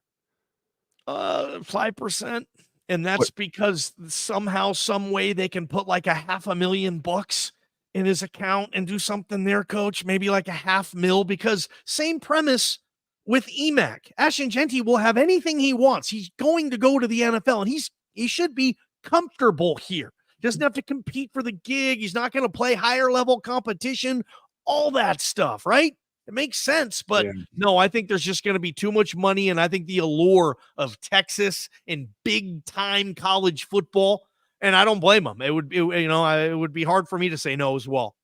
5%. And that's because somehow, some way they can put like $500,000 in his account and do something there, Coach, maybe like $500,000, because same premise with EMAC. Ashton Gent will have anything he wants. He's going to go to the NFL, and he should be comfortable here. Doesn't have to compete for the gig. He's not going to play higher level competition, all that stuff, right? It makes sense. But no, I think there's just going to be too much money. And I think the allure of Texas and big time college football, and I don't blame him. It would be hard for me to say no as well.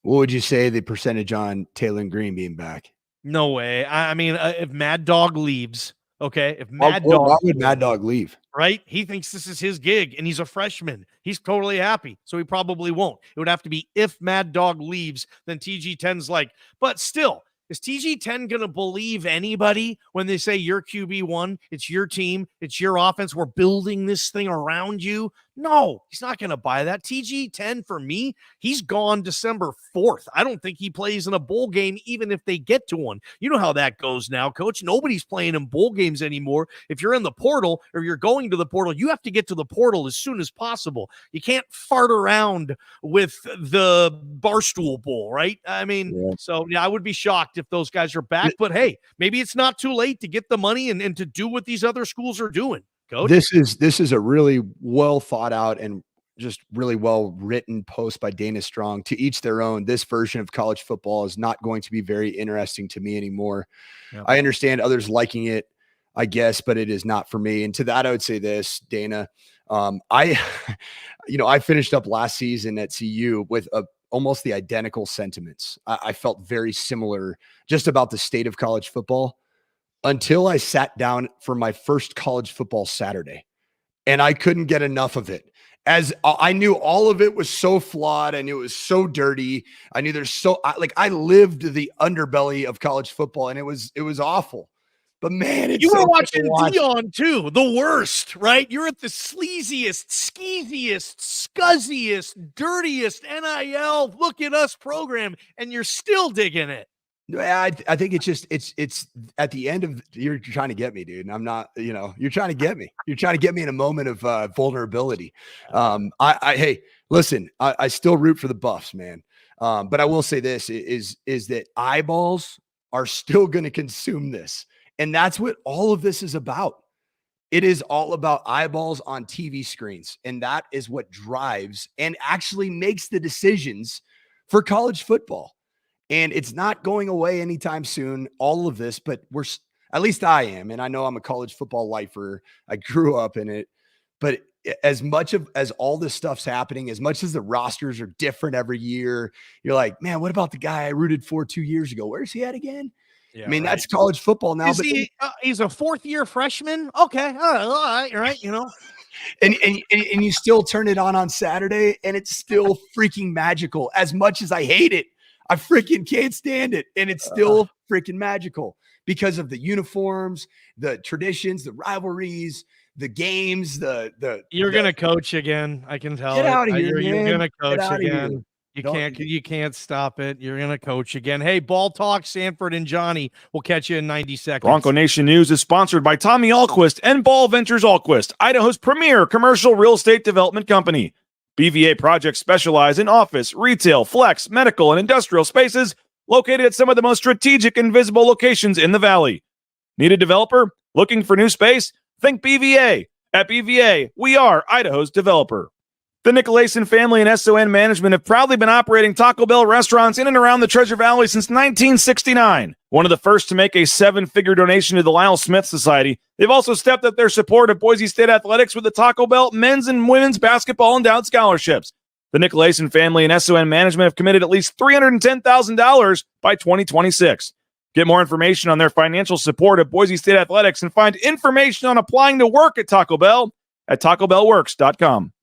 What would you say the percentage on Taylor Green being back? No way. I mean, if Mad Dog leaves, okay. If why would Mad Dog leave? Right? He thinks this is his gig and he's a freshman. He's totally happy. So he probably won't. It would have to be if Mad Dog leaves, then TG10's like, but still, is TG10 going to believe anybody when they say you're QB1? It's your team. It's your offense. We're building this thing around you. No, he's not going to buy that. TG10, for me, he's gone December 4th. I don't think he plays in a bowl game, even if they get to one. You know how that goes now, Coach. Nobody's playing in bowl games anymore. If you're in the portal or you're going to the portal, you have to get to the portal as soon as possible. You can't fart around with the Barstool Bowl, right? I mean, So I would be shocked if those guys are back. But hey, maybe it's not too late to get the money and to do what these other schools are doing. Coach? This is a really well thought out and just really well written post by Dana Strong. To each their own. This version of college football is not going to be very interesting to me anymore. Yep. I understand others liking it, I guess, but it is not for me. And to that, I would say this, Dana. I finished up last season at CU with almost the identical sentiments. I felt very similar just about the state of college football, until I sat down for my first college football Saturday, and I couldn't get enough of it. As I knew all of it was so flawed. I knew it was so dirty. I knew I lived the underbelly of college football, and it was awful. But man, you were watching Dion too, the worst, right? You're at the sleaziest, skeeziest, scuzziest, dirtiest NIL look at us program, and you're still digging it. I think it's at the end of, you're trying to get me, dude. And I'm not, you're trying to get me. You're trying to get me in a moment of vulnerability. Hey, listen, I still root for the Buffs, man. But I will say this is that eyeballs are still going to consume this. And that's what all of this is about. It is all about eyeballs on TV screens. And that is what drives and actually makes the decisions for college football. And it's not going away anytime soon, all of this, but at least I am. And I know I'm a college football lifer. I grew up in it. But as much as all this stuff's happening, as much as the rosters are different every year, you're like, man, what about the guy I rooted for 2 years ago? Where's he at again? Yeah, I mean, that's college football now. He's a fourth-year freshman. Okay, all right, and you still turn it on Saturday, and it's still freaking magical. As much as I hate it, I freaking can't stand it, and it's still freaking magical because of the uniforms, the traditions, the rivalries, the games. You're gonna coach again. I can tell. Get out of here, You're man. gonna coach Get outta again. here. You can't stop it. You're gonna coach again. Hey, Ball Talk, Sanford and Johnny. We'll catch you in 90 seconds. Bronco Nation News is sponsored by Tommy Alquist and Ball Ventures Alquist, Idaho's premier commercial real estate development company. BVA projects specialize in office, retail, flex, medical, and industrial spaces located at some of the most strategic and visible locations in the valley. Need a developer? Looking for new space? Think BVA. At BVA, we are Idaho's developer. The Nicolason family and SON management have proudly been operating Taco Bell restaurants in and around the Treasure Valley since 1969. One of the first to make a 7-figure donation to the Lyle Smith Society, they've also stepped up their support of Boise State athletics with the Taco Bell men's and women's basketball endowed scholarships. The Nicolason family and SON management have committed at least $310,000 by 2026. Get more information on their financial support of Boise State athletics and find information on applying to work at Taco Bell at tacobellworks.com.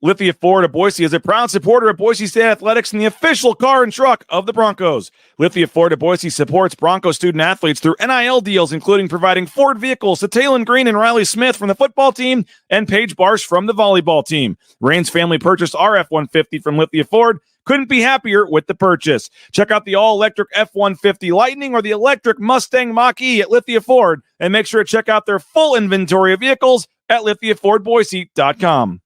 Lithia Ford of Boise is a proud supporter of Boise State Athletics and the official car and truck of the Broncos. Lithia Ford of Boise supports Bronco student athletes through NIL deals, including providing Ford vehicles to Taylon Green and Riley Smith from the football team and Paige Barsh from the volleyball team. Rain's family purchased our F-150 from Lithia Ford. Couldn't be happier with the purchase. Check out the all-electric F-150 Lightning or the electric Mustang Mach-E at Lithia Ford, and make sure to check out their full inventory of vehicles at lithiafordboise.com.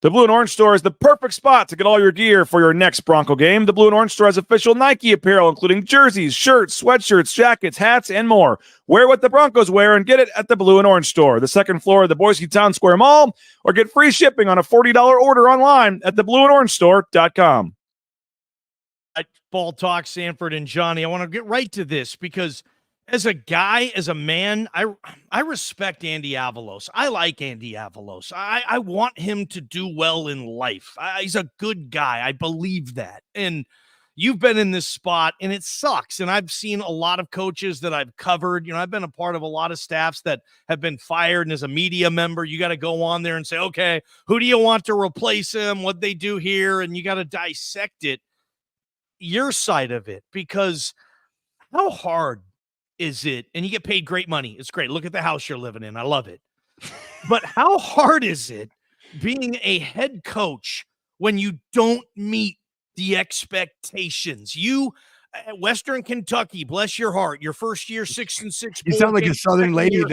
The Blue and Orange Store is the perfect spot to get all your gear for your next Bronco game. The Blue and Orange Store has official Nike apparel, including jerseys, shirts, sweatshirts, jackets, hats, and more. Wear what the Broncos wear and get it at the Blue and Orange Store, the second floor of the Boise Town Square Mall, or get free shipping on a $40 order online at theblueandorangestore.com. Ball Talk, Sanford and Johnny. I want to get right to this because as a guy, as a man, I respect Andy Avalos. I like Andy Avalos. I want him to do well in life. He's a good guy. I believe that. And you've been in this spot, and it sucks. And I've seen a lot of coaches that I've covered. I've been a part of a lot of staffs that have been fired. And as a media member, you got to go on there and say, okay, who do you want to replace him? What they do here? And you got to dissect it, your side of it, because how hard is it? And you get paid great money. It's great. Look at the house you're living in. I love it. But how hard is it being a head coach when you don't meet the expectations? You at Western Kentucky, bless your heart, your first year 6-6. You sound like a Southern lady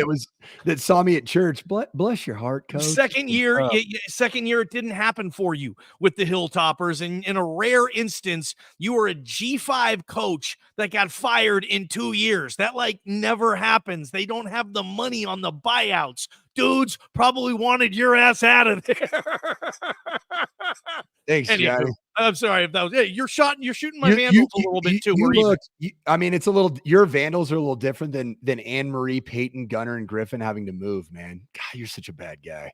that saw me at church. Bless your heart, coach. Second year, it didn't happen for you with the Hilltoppers. And in a rare instance, you were a G5 coach that got fired in 2 years. That never happens. They don't have the money on the buyouts. Dudes probably wanted your ass out of there. Thanks, Johnny. I'm sorry if that was it. You're shooting my Vandals a little bit too. It's a little. Your Vandals are a little different than Anne Marie, Peyton, Gunner, and Griffin having to move. Man, God, you're such a bad guy.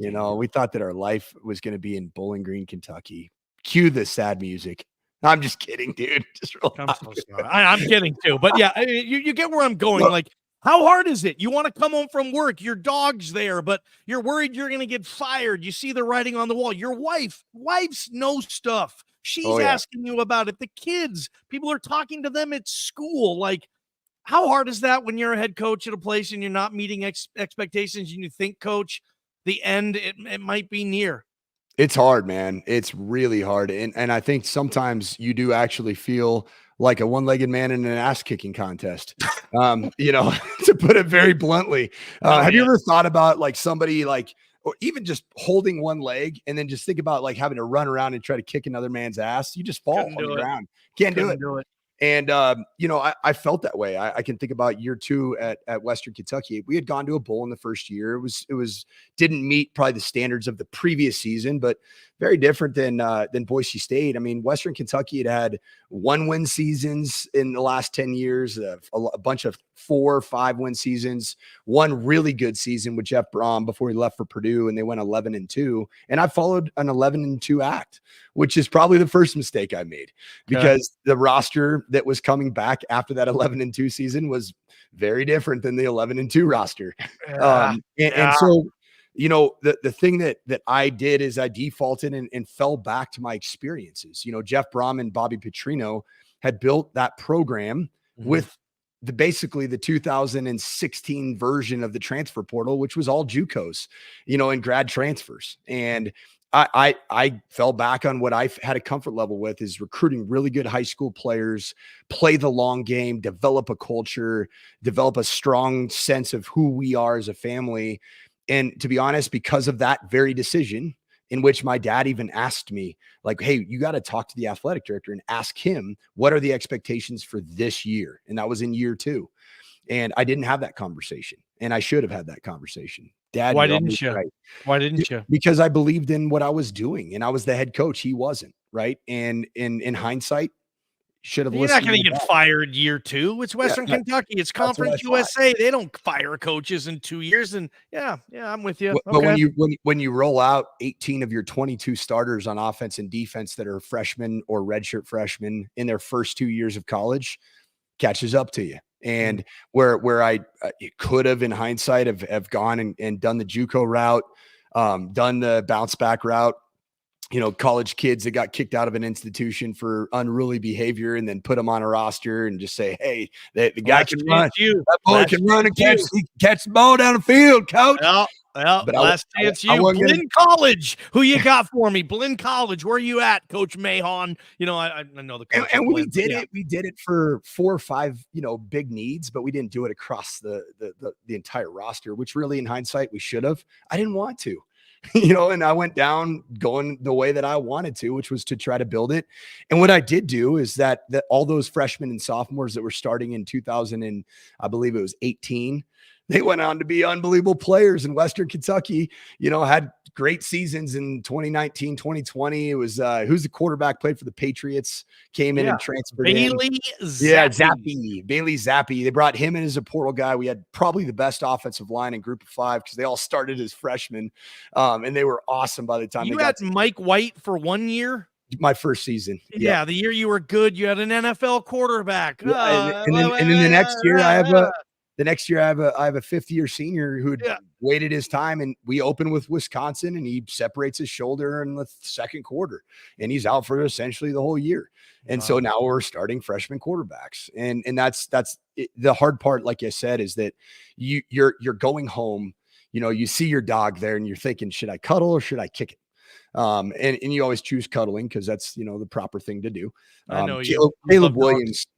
God, we thought that our life was going to be in Bowling Green, Kentucky. Cue the sad music. I'm just kidding, dude. Just I'm so sorry. I'm kidding too. But yeah, you get where I'm going. How hard is it? You want to come home from work, your dog's there, but you're worried you're going to get fired. You see the writing on the wall. Your wives know stuff. She's asking you about it. The kids, people are talking to them at school. How hard is that when you're a head coach at a place and you're not meeting expectations and you think, coach, the end, it might be near? It's hard, man. It's really hard. And I think sometimes you do actually feel like a one-legged man in an ass-kicking contest, to put it very bluntly. Have you ever thought about somebody or even just holding one leg and then just think about having to run around and try to kick another man's ass? You just fall on the ground. Can't do it. And, I felt that way. I can think about year 2 at Western Kentucky. We had gone to a bowl in the first year. It was didn't meet probably the standards of the previous season, but very different than Boise State. I mean, Western Kentucky had 1-win seasons in the last 10 years, a bunch of 4 or 5-win seasons, one really good season with Jeff Brom before he left for Purdue, and they went 11-2. And I followed an 11-2 act, which is probably the first mistake I made because the roster that was coming back after that 11-2 season was very different than the 11-2 roster. And so the thing that I did is I defaulted and fell back to my experiences. Jeff Brom and Bobby Petrino had built that program with basically the 2016 version of the transfer portal, which was all JUCOs, and grad transfers. And I fell back on what I had a comfort level with, is recruiting really good high school players, play the long game, develop a culture, develop a strong sense of who we are as a family. And to be honest, because of that very decision, in which my dad even asked me, like, hey, you got to talk to the athletic director and ask him, what are the expectations for this year? And that was in year 2. And I didn't have that conversation, and I should have had that conversation. Dad, why didn't you? Right. Why didn't you? Because I believed in what I was doing, and I was the head coach. He wasn't, right. And in hindsight, should have You're listened. not going to get fired year 2. It's Western Kentucky. It's Conference USA. They don't fire coaches in 2 years. And yeah, I'm with you. But when you roll out 18 of your 22 starters on offense and defense that are freshmen or redshirt freshmen in their first 2 years of college, catches up to you. And where I could have, in hindsight, have gone and done the JUCO route, done the bounce back route, college kids that got kicked out of an institution for unruly behavior, and then put them on a roster and just say, hey, the guy can run. That boy can run and catch the ball down the field, coach. But last chance you. Blinn College, who you got for me? Blinn College, where are you at, Coach Mahon? I know the coach. And we did it. We did it for 4 or 5, big needs, but we didn't do it across the entire roster, which really, in hindsight, we should have. I didn't want to. And I went down going the way that I wanted to, which was to try to build it. And what I did do is that all those freshmen and sophomores that were starting in 2000, and I believe it was 18, they went on to be unbelievable players in Western Kentucky, had great seasons in 2019, 2020. It was, who's the quarterback, played for the Patriots, came in and transferred Bailey Zappi. Yeah, Zappi. Bailey Zappi. They brought him in as a portal guy. We had probably the best offensive line in group of 5 because they all started as freshmen. And they were awesome by the time you they got Mike White for 1 year. My first season. Yeah, the year you were good, you had an NFL quarterback. And then the next year I have a 5th-year senior who had waited his time, and we open with Wisconsin, and he separates his shoulder in the second quarter, and he's out for essentially the whole year. And so now we're starting freshman quarterbacks, and that's the hard part. Like I said, is that you're going home, you see your dog there, and you're thinking, should I cuddle or should I kick it? And you always choose cuddling because that's, the proper thing to do. I know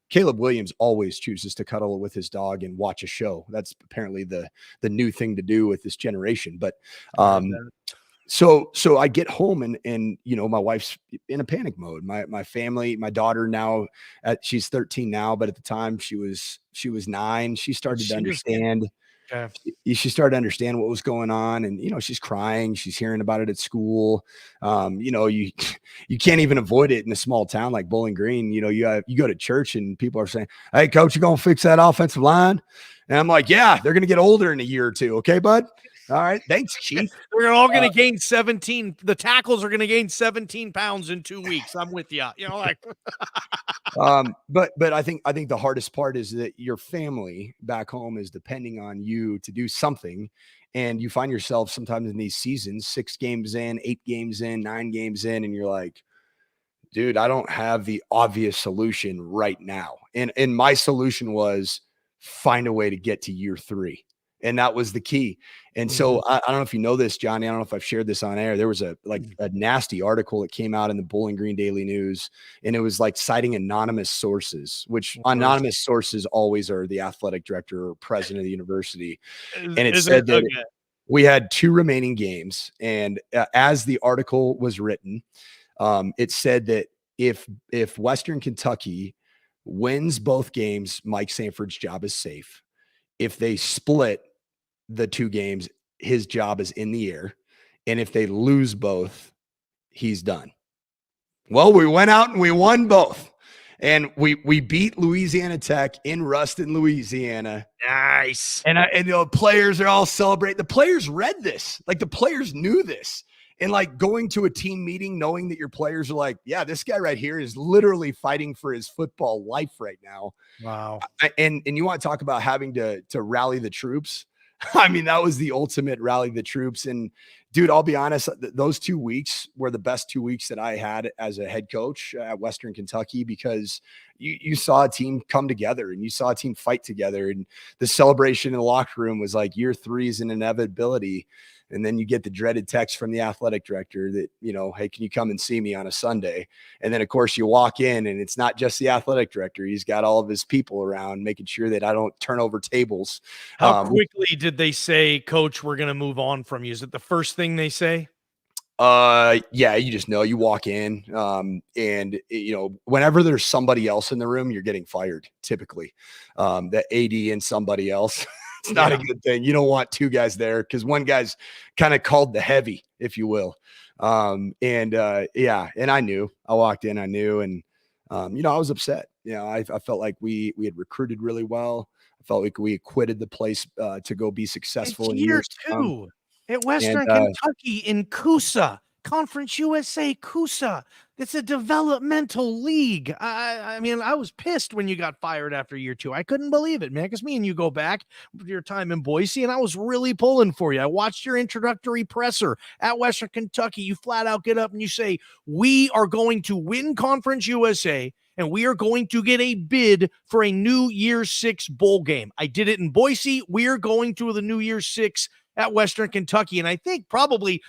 Caleb Williams always chooses to cuddle with his dog and watch a show. That's apparently the new thing to do with this generation. But so I get home and my wife's in a panic mode. My family, my daughter now, she's 13 now, but at the time she was 9. She started to understand. She started to understand what was going on, and she's crying. She's hearing about it at school. You can't even avoid it in a small town like Bowling Green. You go to church and people are saying, "Hey, coach, you gonna fix that offensive line?" And I'm like, "Yeah, they're gonna get older in a year or 2, okay, bud." All right, thanks, Chief. We're all going to gain 17. The tackles are going to gain 17 pounds in 2 weeks. I'm with you. But I think the hardest part is that your family back home is depending on you to do something, and you find yourself sometimes in these seasons 6 games in, 8 games in, 9 games in, and you're like, dude, I don't have the obvious solution right now. And my solution was find a way to get to year 3. And that was the key. And so I don't know if you know this, Johnny. I don't know if I've shared this on air. There was a nasty article that came out in the Bowling Green Daily News, and it was like citing anonymous sources, which anonymous sources always are the athletic director or president of the university. And it said that we had 2 remaining games. And as the article was written, it said that if Western Kentucky wins both games, Mike Sanford's job is safe. If they split the 2 games, his job is in the air. And if they lose both, he's done. Well, we went out and we won both. And we beat Louisiana Tech in Ruston, Louisiana. Nice. And the players are all celebrating. The players read this. Like, the players knew this. And like going to a team meeting, knowing that your players are like, yeah, this guy right here is literally fighting for his football life right now. Wow. And you want to talk about having to rally the troops. I mean, that was the ultimate rally the troops. And dude, I'll be honest, those 2 weeks were the best 2 weeks that I had as a head coach at Western Kentucky, because you saw a team come together and you saw a team fight together, and the celebration in the locker room was like year 3 is an inevitability. And then you get the dreaded text from the athletic director that, hey, can you come and see me on a Sunday? And then, of course, you walk in and it's not just the athletic director. He's got all of his people around making sure that I don't turn over tables. How quickly did they say, Coach, we're going to move on from you? Is it the first thing they say? Yeah, you just know. You walk in, and whenever there's somebody else in the room, you're getting fired typically. The AD and somebody else. It's not a good thing. You don't want 2 guys there, because one guy's kind of called the heavy, if you will. And I knew. I walked in, I knew, and I was upset. I felt like we had recruited really well. I felt like we acquitted the place to go be successful. It's year 2 at Western Kentucky in Coosa, Conference USA, Coosa. It's a developmental league. I mean, I was pissed when you got fired after year 2. I couldn't believe it, man, because me and you go back with your time in Boise, and I was really pulling for you. I watched your introductory presser at Western Kentucky. You flat out get up and you say, we are going to win Conference USA, and we are going to get a bid for a New Year's 6 bowl game. I did it in Boise. We are going to the New Year's 6 at Western Kentucky. And I think probably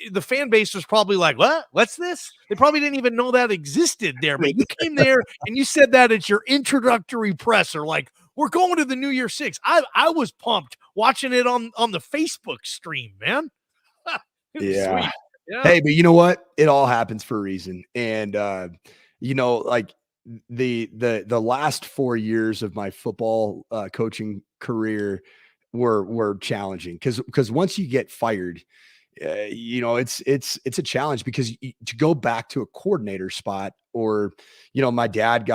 the fan base was probably like, what? What's this? They probably didn't even know that existed there. But you came there and you said that at your introductory presser, like, we're going to the New Year's 6. I was pumped watching it on the Facebook stream, man. Yeah. Sweet. Yeah. Hey, but you know what? It all happens for a reason. And, like the last 4 years of my football coaching career were challenging, because once you get fired, it's a challenge, because to go back to a coordinator spot, or, my dad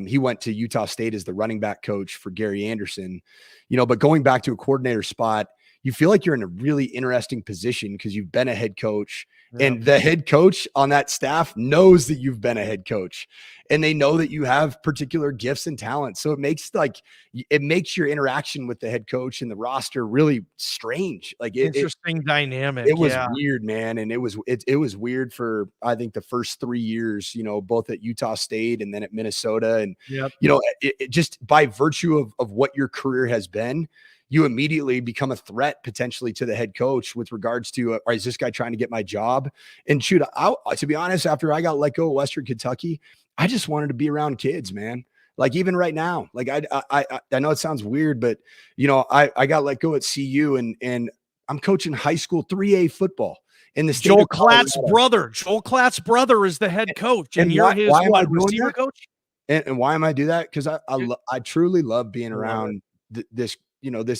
he went to Utah State as the running back coach for Gary Anderson, but going back to a coordinator spot, you feel like you're in a really interesting position, because you've been a head coach, and the head coach on that staff knows that you've been a head coach, and they know that you have particular gifts and talents. So it makes your interaction with the head coach and the roster really strange. Like interesting dynamic. It was weird, man. And it was weird for, I think, the first 3 years, both at Utah State and then at Minnesota. And, it just by virtue of what your career has been, you immediately become a threat potentially to the head coach with regards to, is this guy trying to get my job? And shoot, to be honest, after I got let go of Western Kentucky, I just wanted to be around kids, man. Like even right now, like I know it sounds weird, but I got let go at CU, and I'm coaching high school 3A football in the state. Joel Klatt's brother is the head coach, and you're his receiver coach. And why am I do that? Because I truly love being around this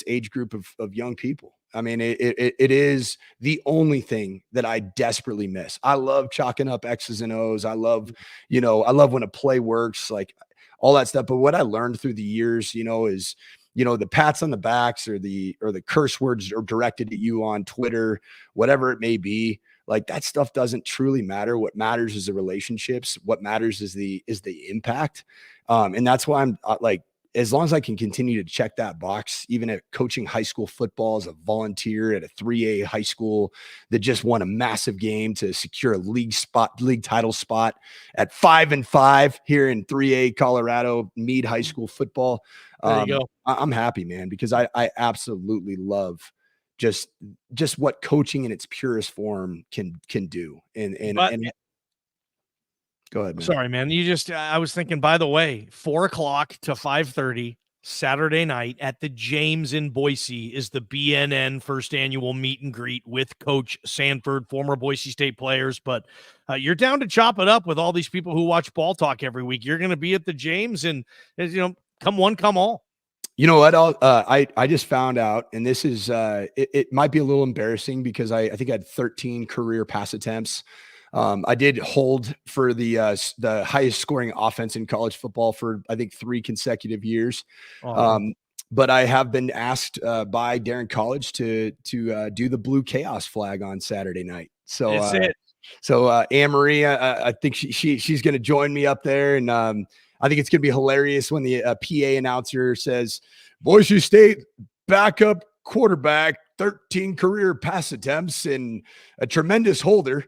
age group of young people. I mean, it is the only thing that I desperately miss. I love chalking up X's and O's. I love when a play works, like all that stuff. But what I learned through the years, is, the pats on the backs or the curse words are directed at you on Twitter, whatever it may be. Like that stuff doesn't truly matter. What matters is the relationships. What matters is the impact. And that's why I'm like, as long as I can continue to check that box, even at coaching high school football as a volunteer at a 3A high school that just won a massive game to secure a league title spot at 5-5 here in 3A Colorado Meade High School football. There you go. I'm happy, man, because I absolutely love just what coaching in its purest form can do. And go ahead, man. Sorry, man. I was thinking, by the way, 4:00 to 5:30 Saturday night at the James in Boise is the BNN first annual meet and greet with Coach Sanford, former Boise State players. But you're down to chop it up with all these people who watch Ball Talk every week. You're going to be at the James, and come one, come all. You know what? I just found out, and this is it might be a little embarrassing because I think I had 13 career pass attempts. I did hold for the highest scoring offense in college football for, I think, 3 consecutive years. But I have been asked by Darren College to do the blue chaos flag on Saturday night. So, Anne-Marie, I think she's going to join me up there. And I think it's going to be hilarious when the PA announcer says, Boise State backup quarterback, 13 career pass attempts, and a tremendous holder,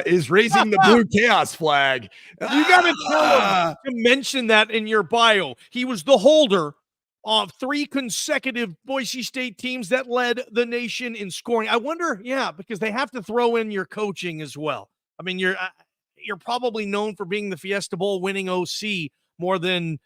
is raising the blue chaos flag. You got to tell him to mention that in your bio. He was the holder of 3 consecutive Boise State teams that led the nation in scoring. I wonder, because they have to throw in your coaching as well. I mean, you're probably known for being the Fiesta Bowl winning OC more than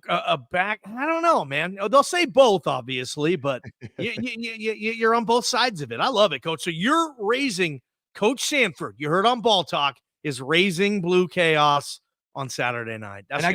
a back. I don't know, man. They'll say both, obviously, but you're on both sides of it. I love it, Coach. So you're raising Coach Sanford. You heard on Ball Talk is raising blue chaos on Saturday night. That's and I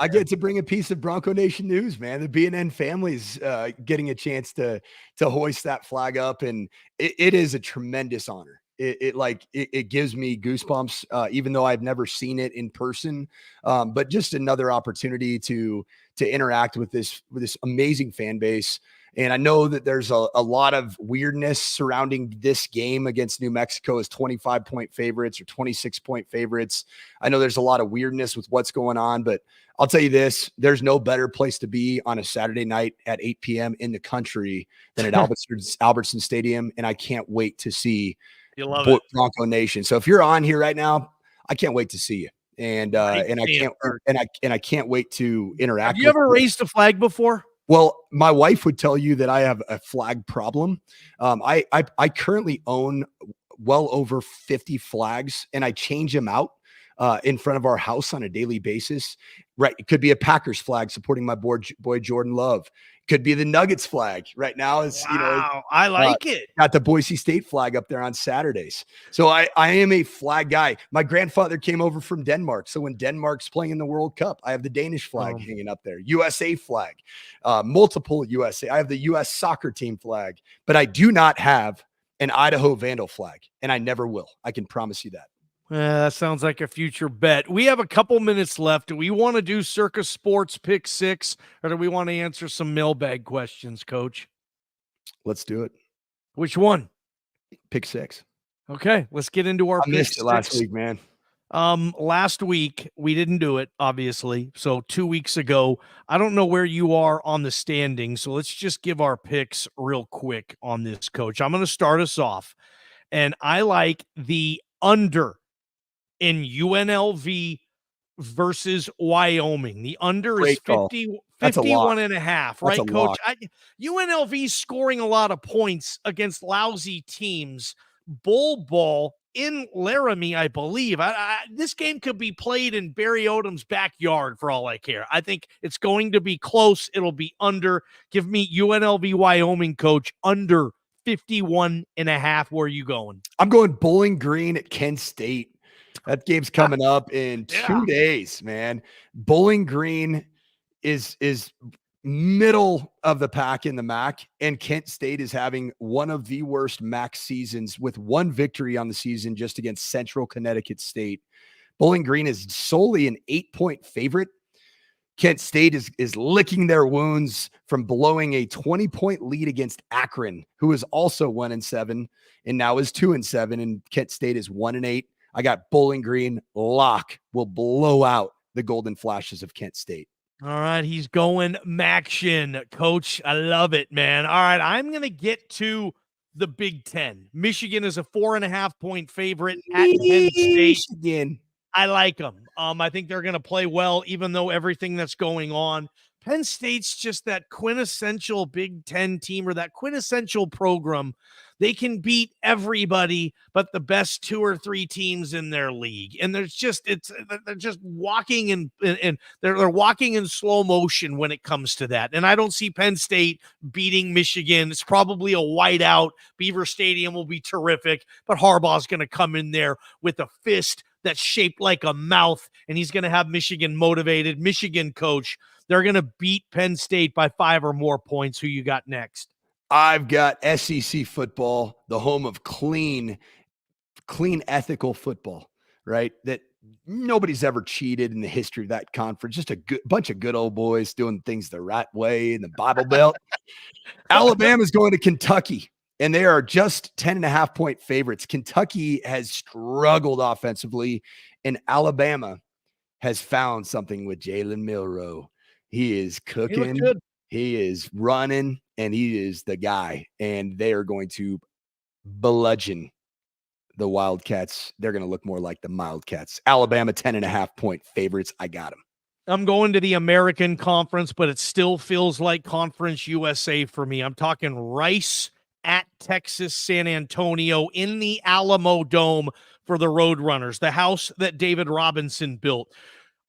get to bring a piece of Bronco Nation news, man. The B&N family's getting a chance to hoist that flag up, and it is a tremendous honor. It gives me goosebumps, even though I've never seen it in person. But just another opportunity to interact with this amazing fan base. And I know that there's a lot of weirdness surrounding this game against New Mexico as 25-point favorites or 26-point favorites. I know there's a lot of weirdness with what's going on, but I'll tell you this, there's no better place to be on a Saturday night at 8 p.m. in the country than at Albertson Stadium. And I can't wait to see Bronco Nation. So if you're on here right now, I can't wait to see you. And I can't wait to interact. Have you ever raised a flag before? Well, my wife would tell you that I have a flag problem. I currently own well over 50 flags, and I change them out in front of our house on a daily basis. Right. It could be a Packers flag supporting my boy Jordan Love. Could be the Nuggets flag right now. I like it. Got the Boise State flag up there on Saturdays. So I am a flag guy. My grandfather came over from Denmark. So when Denmark's playing in the World Cup, I have the Danish flag hanging up there. USA flag, multiple USA. I have the US soccer team flag, but I do not have an Idaho Vandal flag, and I never will. I can promise you that. That sounds like a future bet. We have a couple minutes left. Do we want to do Circus Sports Pick 6, or do we want to answer some mailbag questions, Coach? Let's do it. Which one? Pick 6. Okay, let's get into our I missed it last week, man. Last week we didn't do it, obviously. So 2 weeks ago, I don't know where you are on the standing. So let's just give our picks real quick on this, Coach. I'm going to start us off, and I like the under in UNLV versus Wyoming. The under is 51 and a half, right, Coach? UNLV scoring a lot of points against lousy teams. Bull ball in Laramie, I believe. This game could be played in Barry Odom's backyard for all I care. I think it's going to be close. It'll be under. Give me UNLV Wyoming, Coach, under 51 and a half. Where are you going? I'm going Bowling Green at Kent State. That game's coming up in 2 days, man. Bowling Green is middle of the pack in the MAC, and Kent State is having one of the worst MAC seasons with one victory on the season just against Central Connecticut State. Bowling Green is solely an 8-point favorite. Kent State is licking their wounds from blowing a 20-point lead against Akron, who is also 1-7 and now is 2-7, and Kent State is 1-8. I got Bowling Green lock will blow out the Golden Flashes of Kent State. All right, he's going Maction, Coach. I love it, man. All right, I'm going to get to the Big Ten. Michigan is a 4.5-point favorite at Penn State. Michigan. I like them. I think they're going to play well, even though everything that's going on. Penn State's just that quintessential Big Ten team, or that quintessential program. They can beat everybody but the best 2 or 3 teams in their league. And they're just walking and they're walking in slow motion when it comes to that. And I don't see Penn State beating Michigan. It's probably a whiteout. Beaver Stadium will be terrific, but Harbaugh's going to come in there with a fist that's shaped like a mouth, and he's going to have Michigan motivated. Michigan, Coach, they're going to beat Penn State by 5 or more points. Who you got next? I've got SEC football, the home of clean, ethical football, right? That nobody's ever cheated in the history of that conference. Just a bunch of good old boys doing things the right way in the Bible Belt. Alabama's going to Kentucky, and they are just 10.5-point favorites. Kentucky has struggled offensively, and Alabama has found something with Jalen Milroe. He is cooking. He is running. and he is the guy. And they are going to bludgeon the Wildcats. They're going to look more like the Wildcats. Alabama 10.5-point favorites. I got them. I'm going to the American Conference, but it still feels like Conference USA for me. I'm talking Rice at Texas San Antonio in the Alamo Dome for the Roadrunners, the house that David Robinson built.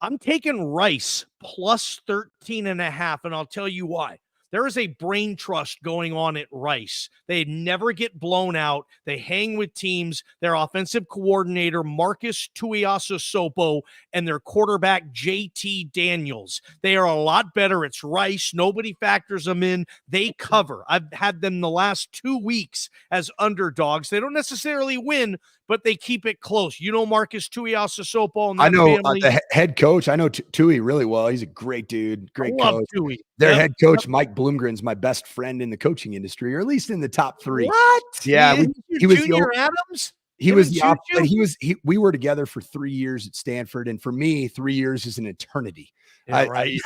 I'm taking Rice plus 13.5, and I'll tell you why. There is a brain trust going on at Rice. They never get blown out. They hang with teams. Their offensive coordinator, Marcus Tuiasosopo, and their quarterback, JT Daniels. They are a lot better. It's Rice. Nobody factors them in. They cover. I've had them the last 2 weeks as underdogs. They don't necessarily win, but they keep it close. You know Marcus Tuiasosopo and that I know family. the head coach. I know Tui really well. He's a great dude, great love coach. Tui. Their Yep. head coach, Mike Bloomgren's my best friend in the coaching industry, or at least in the top 3. What? Yeah, he was Junior Adams. He was the Him and but we were together for 3 years at Stanford, and for me, 3 years is an eternity. Yeah, right.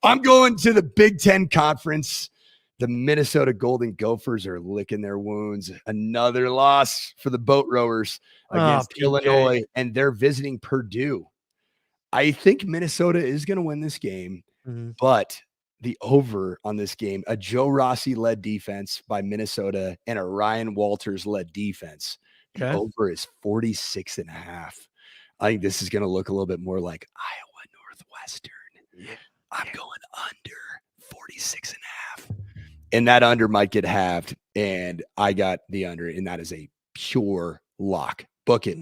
I'm going to the Big Ten Conference. The Minnesota Golden Gophers are licking their wounds. Another loss for the boat rowers against Illinois, and they're visiting Purdue. I think Minnesota is going to win this game, but the over on this game, a Joe Rossi-led defense by Minnesota and a Ryan Walters-led defense, the over is 46.5. I think this is going to look a little bit more like Iowa Northwestern. I'm going under 46.5. And that under might get halved. And I got the under, and that is a pure lock. Book it.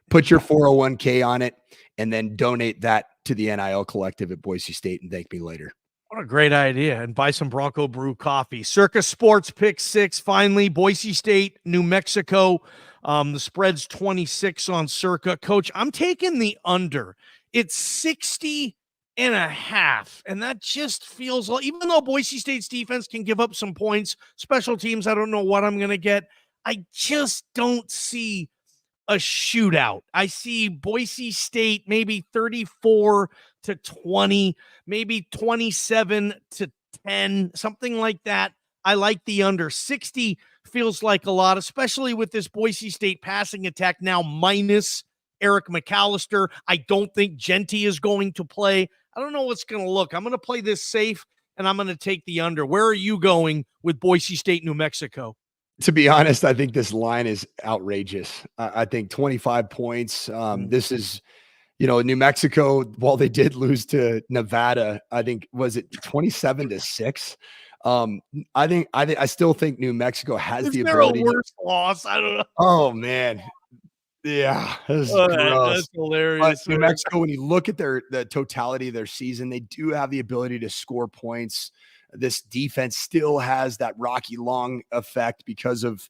Put your 401k on it, and then donate that to the NIL collective at Boise State and thank me later. What a great idea. And buy some Bronco Brew coffee. Circa Sports pick 6. Finally, Boise State, New Mexico. The spread's 26 on Circa. Coach, I'm taking the under. It's 60.5. And that just feels like, even though Boise State's defense can give up some points, special teams, I don't know what I'm going to get. I just don't see a shootout. I see Boise State maybe 34-20, maybe 27-10, something like that. I like the under. 60 feels like a lot, especially with this Boise State passing attack now minus Eric McAlister. I don't think Genty is going to play. I don't know what's going to look. I'm going to play this safe, and I'm going to take the under. Where are you going with Boise State, New Mexico? To be honest, I think this line is outrageous. I think 25 points. This is, New Mexico, while they did lose to Nevada, I think, was it 27-6? I still think New Mexico has the ability. Is there a worse loss? I don't know. Oh, man. Yeah, that's hilarious. But New Mexico, when you look at the totality of their season, they do have the ability to score points. This defense still has that Rocky Long effect because of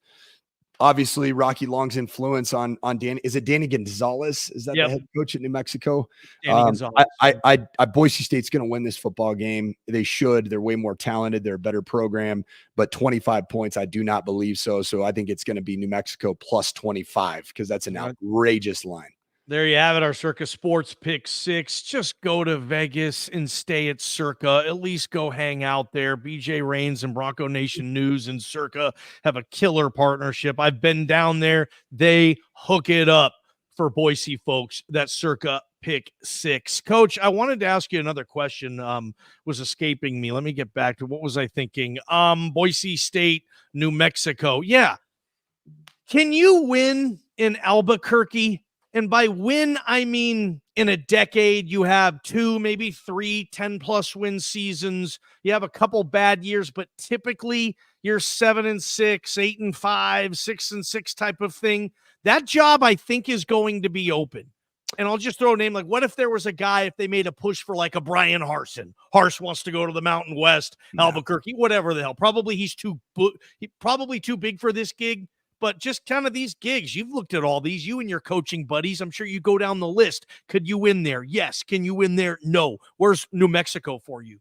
obviously Rocky Long's influence on Danny. Is it Danny Gonzalez? Is that the head coach at New Mexico? Danny Gonzalez. I Boise State's going to win this football game. They should. They're way more talented. They're a better program. But 25 points, I do not believe so. So I think it's going to be New Mexico plus 25 because that's an outrageous line. There you have it, our Circa Sports pick 6. Just go to Vegas and stay at Circa. At least go hang out there. BJ Rains and Bronco Nation News and Circa have a killer partnership. I've been down there. They hook it up for Boise folks. That's Circa pick 6. Coach, I wanted to ask you another question. Was escaping me. Let me get back to what was I thinking? Boise State, New Mexico. Yeah. Can you win in Albuquerque? And by win, I mean in a decade, you have 2, maybe 3, 10-plus win seasons. You have a couple bad years, but typically you're 7-6, 8-5, 6-6 type of thing. That job, I think, is going to be open. And I'll just throw a name like, what if there was a guy, if they made a push for like a Brian Harsin? Harsh wants to go to the Mountain West, Albuquerque, whatever the hell. Probably he's probably too big for this gig. But just kind of these gigs, you've looked at all these, you and your coaching buddies. I'm sure you go down the list. Could you win there? Yes. Can you win there? No. Where's New Mexico for you?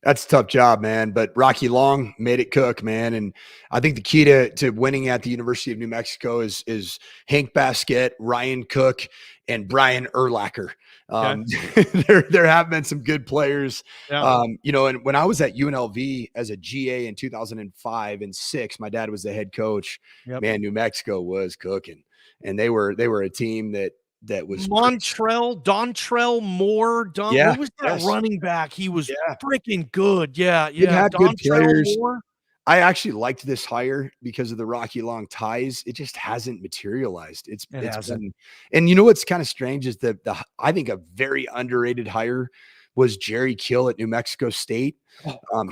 That's a tough job, man. But Rocky Long made it cook, man. And I think the key to winning at the University of New Mexico is Hank Basquette, Ryan Cook, and Brian Urlacher. There have been some good players. Yeah. And when I was at UNLV as a GA in 2005 and 6, my dad was the head coach. Yep. Man, New Mexico was cooking, and they were a team that was Dontrell Moore. What was that running back? He was freaking good. Yeah. Had good players. Moore. I actually liked this hire because of the Rocky Long ties. It just hasn't materialized. It's been, and you know what's kind of strange is that I think a very underrated hire was Jerry Kill at New Mexico State.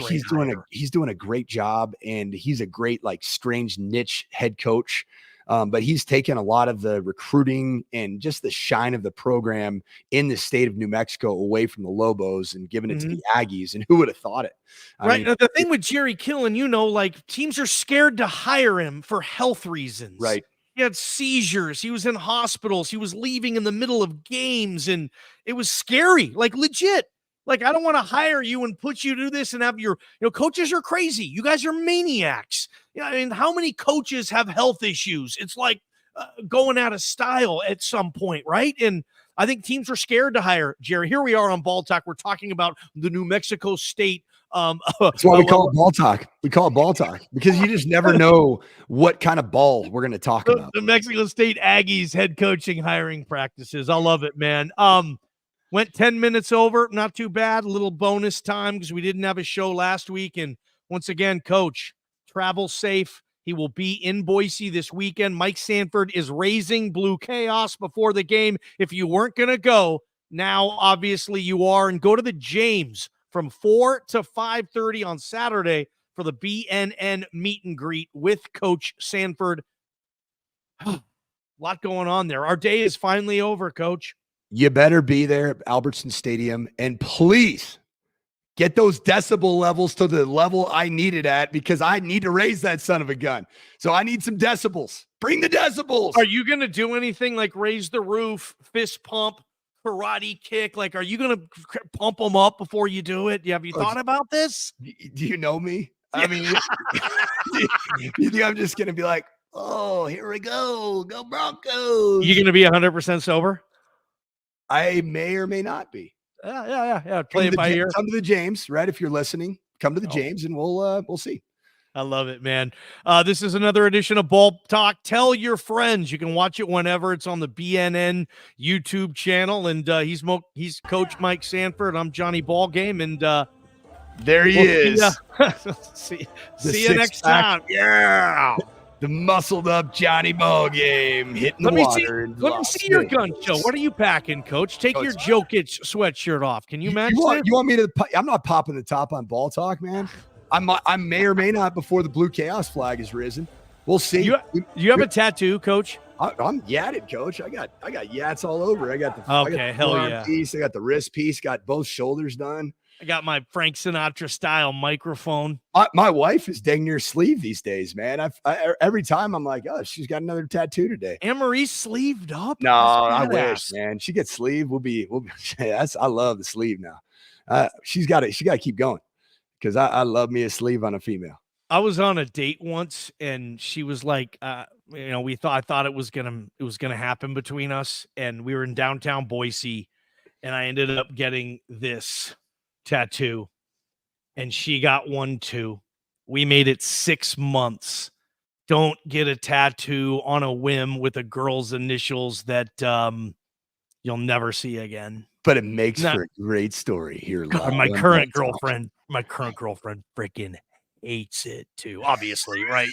He's doing a great job, and he's a great, like, strange niche head coach. But he's taken a lot of the recruiting and just the shine of the program in the state of New Mexico away from the Lobos and given it to the Aggies. And who would have thought it? I mean, the thing with Jerry Killen, like, teams are scared to hire him for health reasons. Right. He had seizures. He was in hospitals. He was leaving in the middle of games, and it was scary, like, legit. Like, I don't want to hire you and put you to do this and have your, coaches are crazy. You guys are maniacs. I mean, how many coaches have health issues? It's like going out of style at some point, right? And I think teams are scared to hire Jerry. Here we are on Ball Talk. We're talking about the New Mexico State. That's why we call it Ball Talk. We call it Ball Talk because you just never know what kind of ball we're going to talk about. The Mexico State Aggies head coaching hiring practices. I love it, man. Went 10 minutes over. Not too bad. A little bonus time because we didn't have a show last week. And once again, Coach, travel safe. He will be in Boise this weekend. Mike Sanford is raising Blue Chaos before the game. If you weren't going to go, now obviously you are. And go to the James from 4 to 5:30 on Saturday for the BNN meet and greet with Coach Sanford. A lot going on there. Our day is finally over, Coach. You better be there at Albertson Stadium, and please get those decibel levels to the level I need it at, because I need to raise that son of a gun. So I need some decibels. Bring the decibels. Are you going to do anything like raise the roof, fist pump, karate kick? Like, are you going to pump them up before you do it? Have you thought about this? Do you know me? I mean, you think I'm just going to be like, oh, here we go. Go Broncos. You going to be 100% sober? I may or may not be. Yeah. Play it by ear. Come to the James, right? If you're listening, come to the James, and we'll see. I love it, man. This is another edition of Ball Talk. Tell your friends. You can watch it whenever. It's on the BNN YouTube channel, and he's Coach Mike Sanford. I'm Johnny Ballgame, and there he is. See you next time. Yeah. The muscled up Johnny Ballgame hitting the water. Let me see your gun show. What are you packing, Coach? Take your Jokic sweatshirt off. Can you match that? You want me to? I'm not popping the top on Ball Talk, man. I may or may not before the Blue Chaos flag is risen. We'll see. You have a tattoo, Coach? I'm yatted, Coach. I got yats all over. I got the hell yeah piece. I got the wrist piece. Got both shoulders done. I got my Frank Sinatra style microphone. My wife is dang near sleeve these days, man. Every time I'm like, oh, she's got another tattoo today. Anne-Marie's sleeved up. No, I wish, man. She gets sleeve. We'll be. I love the sleeve now. She's got it. She got to keep going because I love me a sleeve on a female. I was on a date once, and she was like, I thought it was gonna happen between us, and we were in downtown Boise, and I ended up getting this tattoo, and she got one too. We made it 6 months. Don't get a tattoo on a whim with a girl's initials that you'll never see again. But it makes for a great story here. God, my current girlfriend freaking hates it too, obviously, right?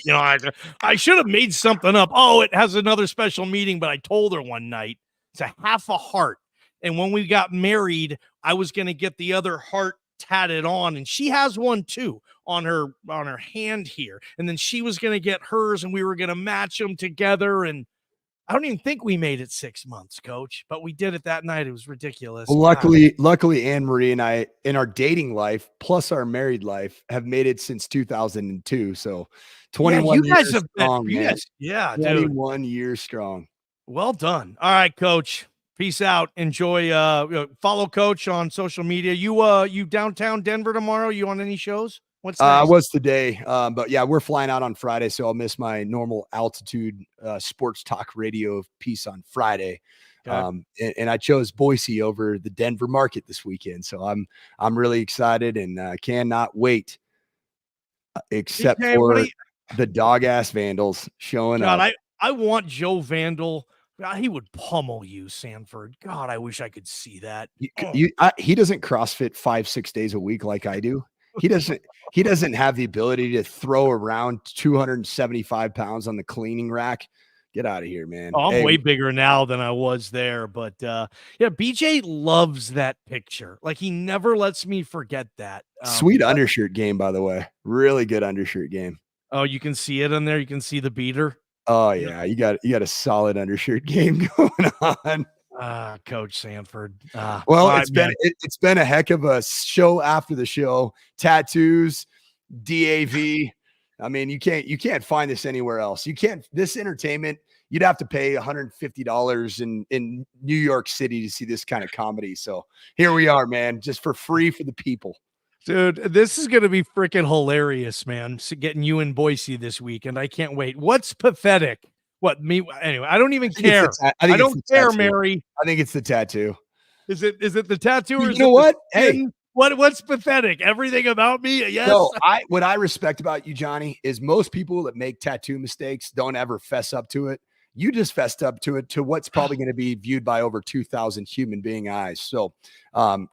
I should have made something up. Oh, it has another special meeting, but I told her one night it's a half a heart. And when we got married, I was going to get the other heart tatted on, and she has one too on her hand here. And then she was going to get hers, and we were going to match them together. And I don't even think we made it 6 months, Coach, but we did it that night. It was ridiculous. Well, luckily, Anne-Marie and I, in our dating life plus our married life, have made it since 2002. So 21 years strong, man. Yeah, 21 years strong. Well done. All right, Coach. Peace out. Enjoy. Follow Coach on social media. You downtown Denver tomorrow? You on any shows? What's I next? was today, but yeah, we're flying out on Friday, so I'll miss my normal altitude sports talk radio piece on Friday. Okay. And I chose Boise over the Denver market this weekend, so I'm really excited and cannot wait. Except for the dog ass Vandals showing up. I want Joe Vandal. God, he would pummel you, Sanford. God, I wish I could see that. He doesn't CrossFit 5-6 days a week like I do. He doesn't have the ability to throw around 275 pounds on the cleaning rack. Get out of here, man. I'm way bigger now than I was there, but yeah, BJ loves that picture. Like, he never lets me forget that. Sweet undershirt game, by the way. Really good undershirt game. Oh, you can see it in there. You can see the beater. Oh yeah, you got a solid undershirt game going on. Coach Sanford. Well, it's been a heck of a show after the show. Tattoos, DAV. I mean, you can't find this anywhere else. This entertainment, you'd have to pay $150 in New York City to see this kind of comedy. So here we are, man, just for free for the people. Dude, this is going to be freaking hilarious, man. So getting you in Boise this weekend. I can't wait. What's pathetic? What, me? Anyway, I don't even care. I don't care, Mary. I think it's the tattoo. Is it the tattoo? Or you know what? Hey, what's pathetic? Everything about me? Yes. No, what I respect about you, Johnny, is most people that make tattoo mistakes don't ever fess up to it. You just fessed up to it, to what's probably going to be viewed by over 2,000 human being eyes. So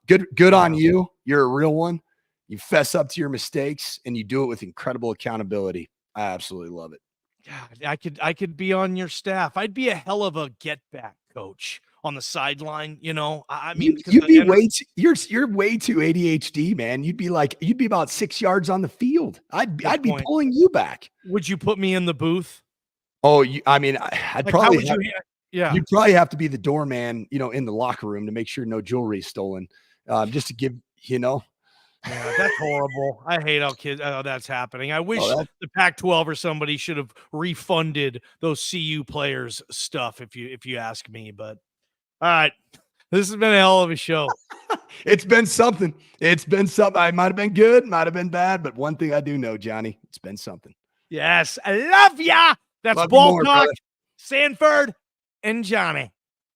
good on you. You're a real one. You fess up to your mistakes and you do it with incredible accountability. I absolutely love it. God, I could be on your staff. I'd be a hell of a get back coach on the sideline. You know, I mean, you're way too ADHD, man. You'd be about 6 yards on the field. I'd be pulling you back. Would you put me in the booth? Oh, I'd probably you'd probably have to be the doorman, in the locker room to make sure no jewelry is stolen. Just to give, Yeah, that's horrible. I hate how that's happening. I wish the Pac-12 or somebody should have refunded those CU players stuff, if you ask me. But all right, this has been a hell of a show. It's been something. I might have been good, might have been bad, but one thing I do know, Johnny, it's been something. Yes, I love ya. That's Ball Talk, Sanford and Johnny.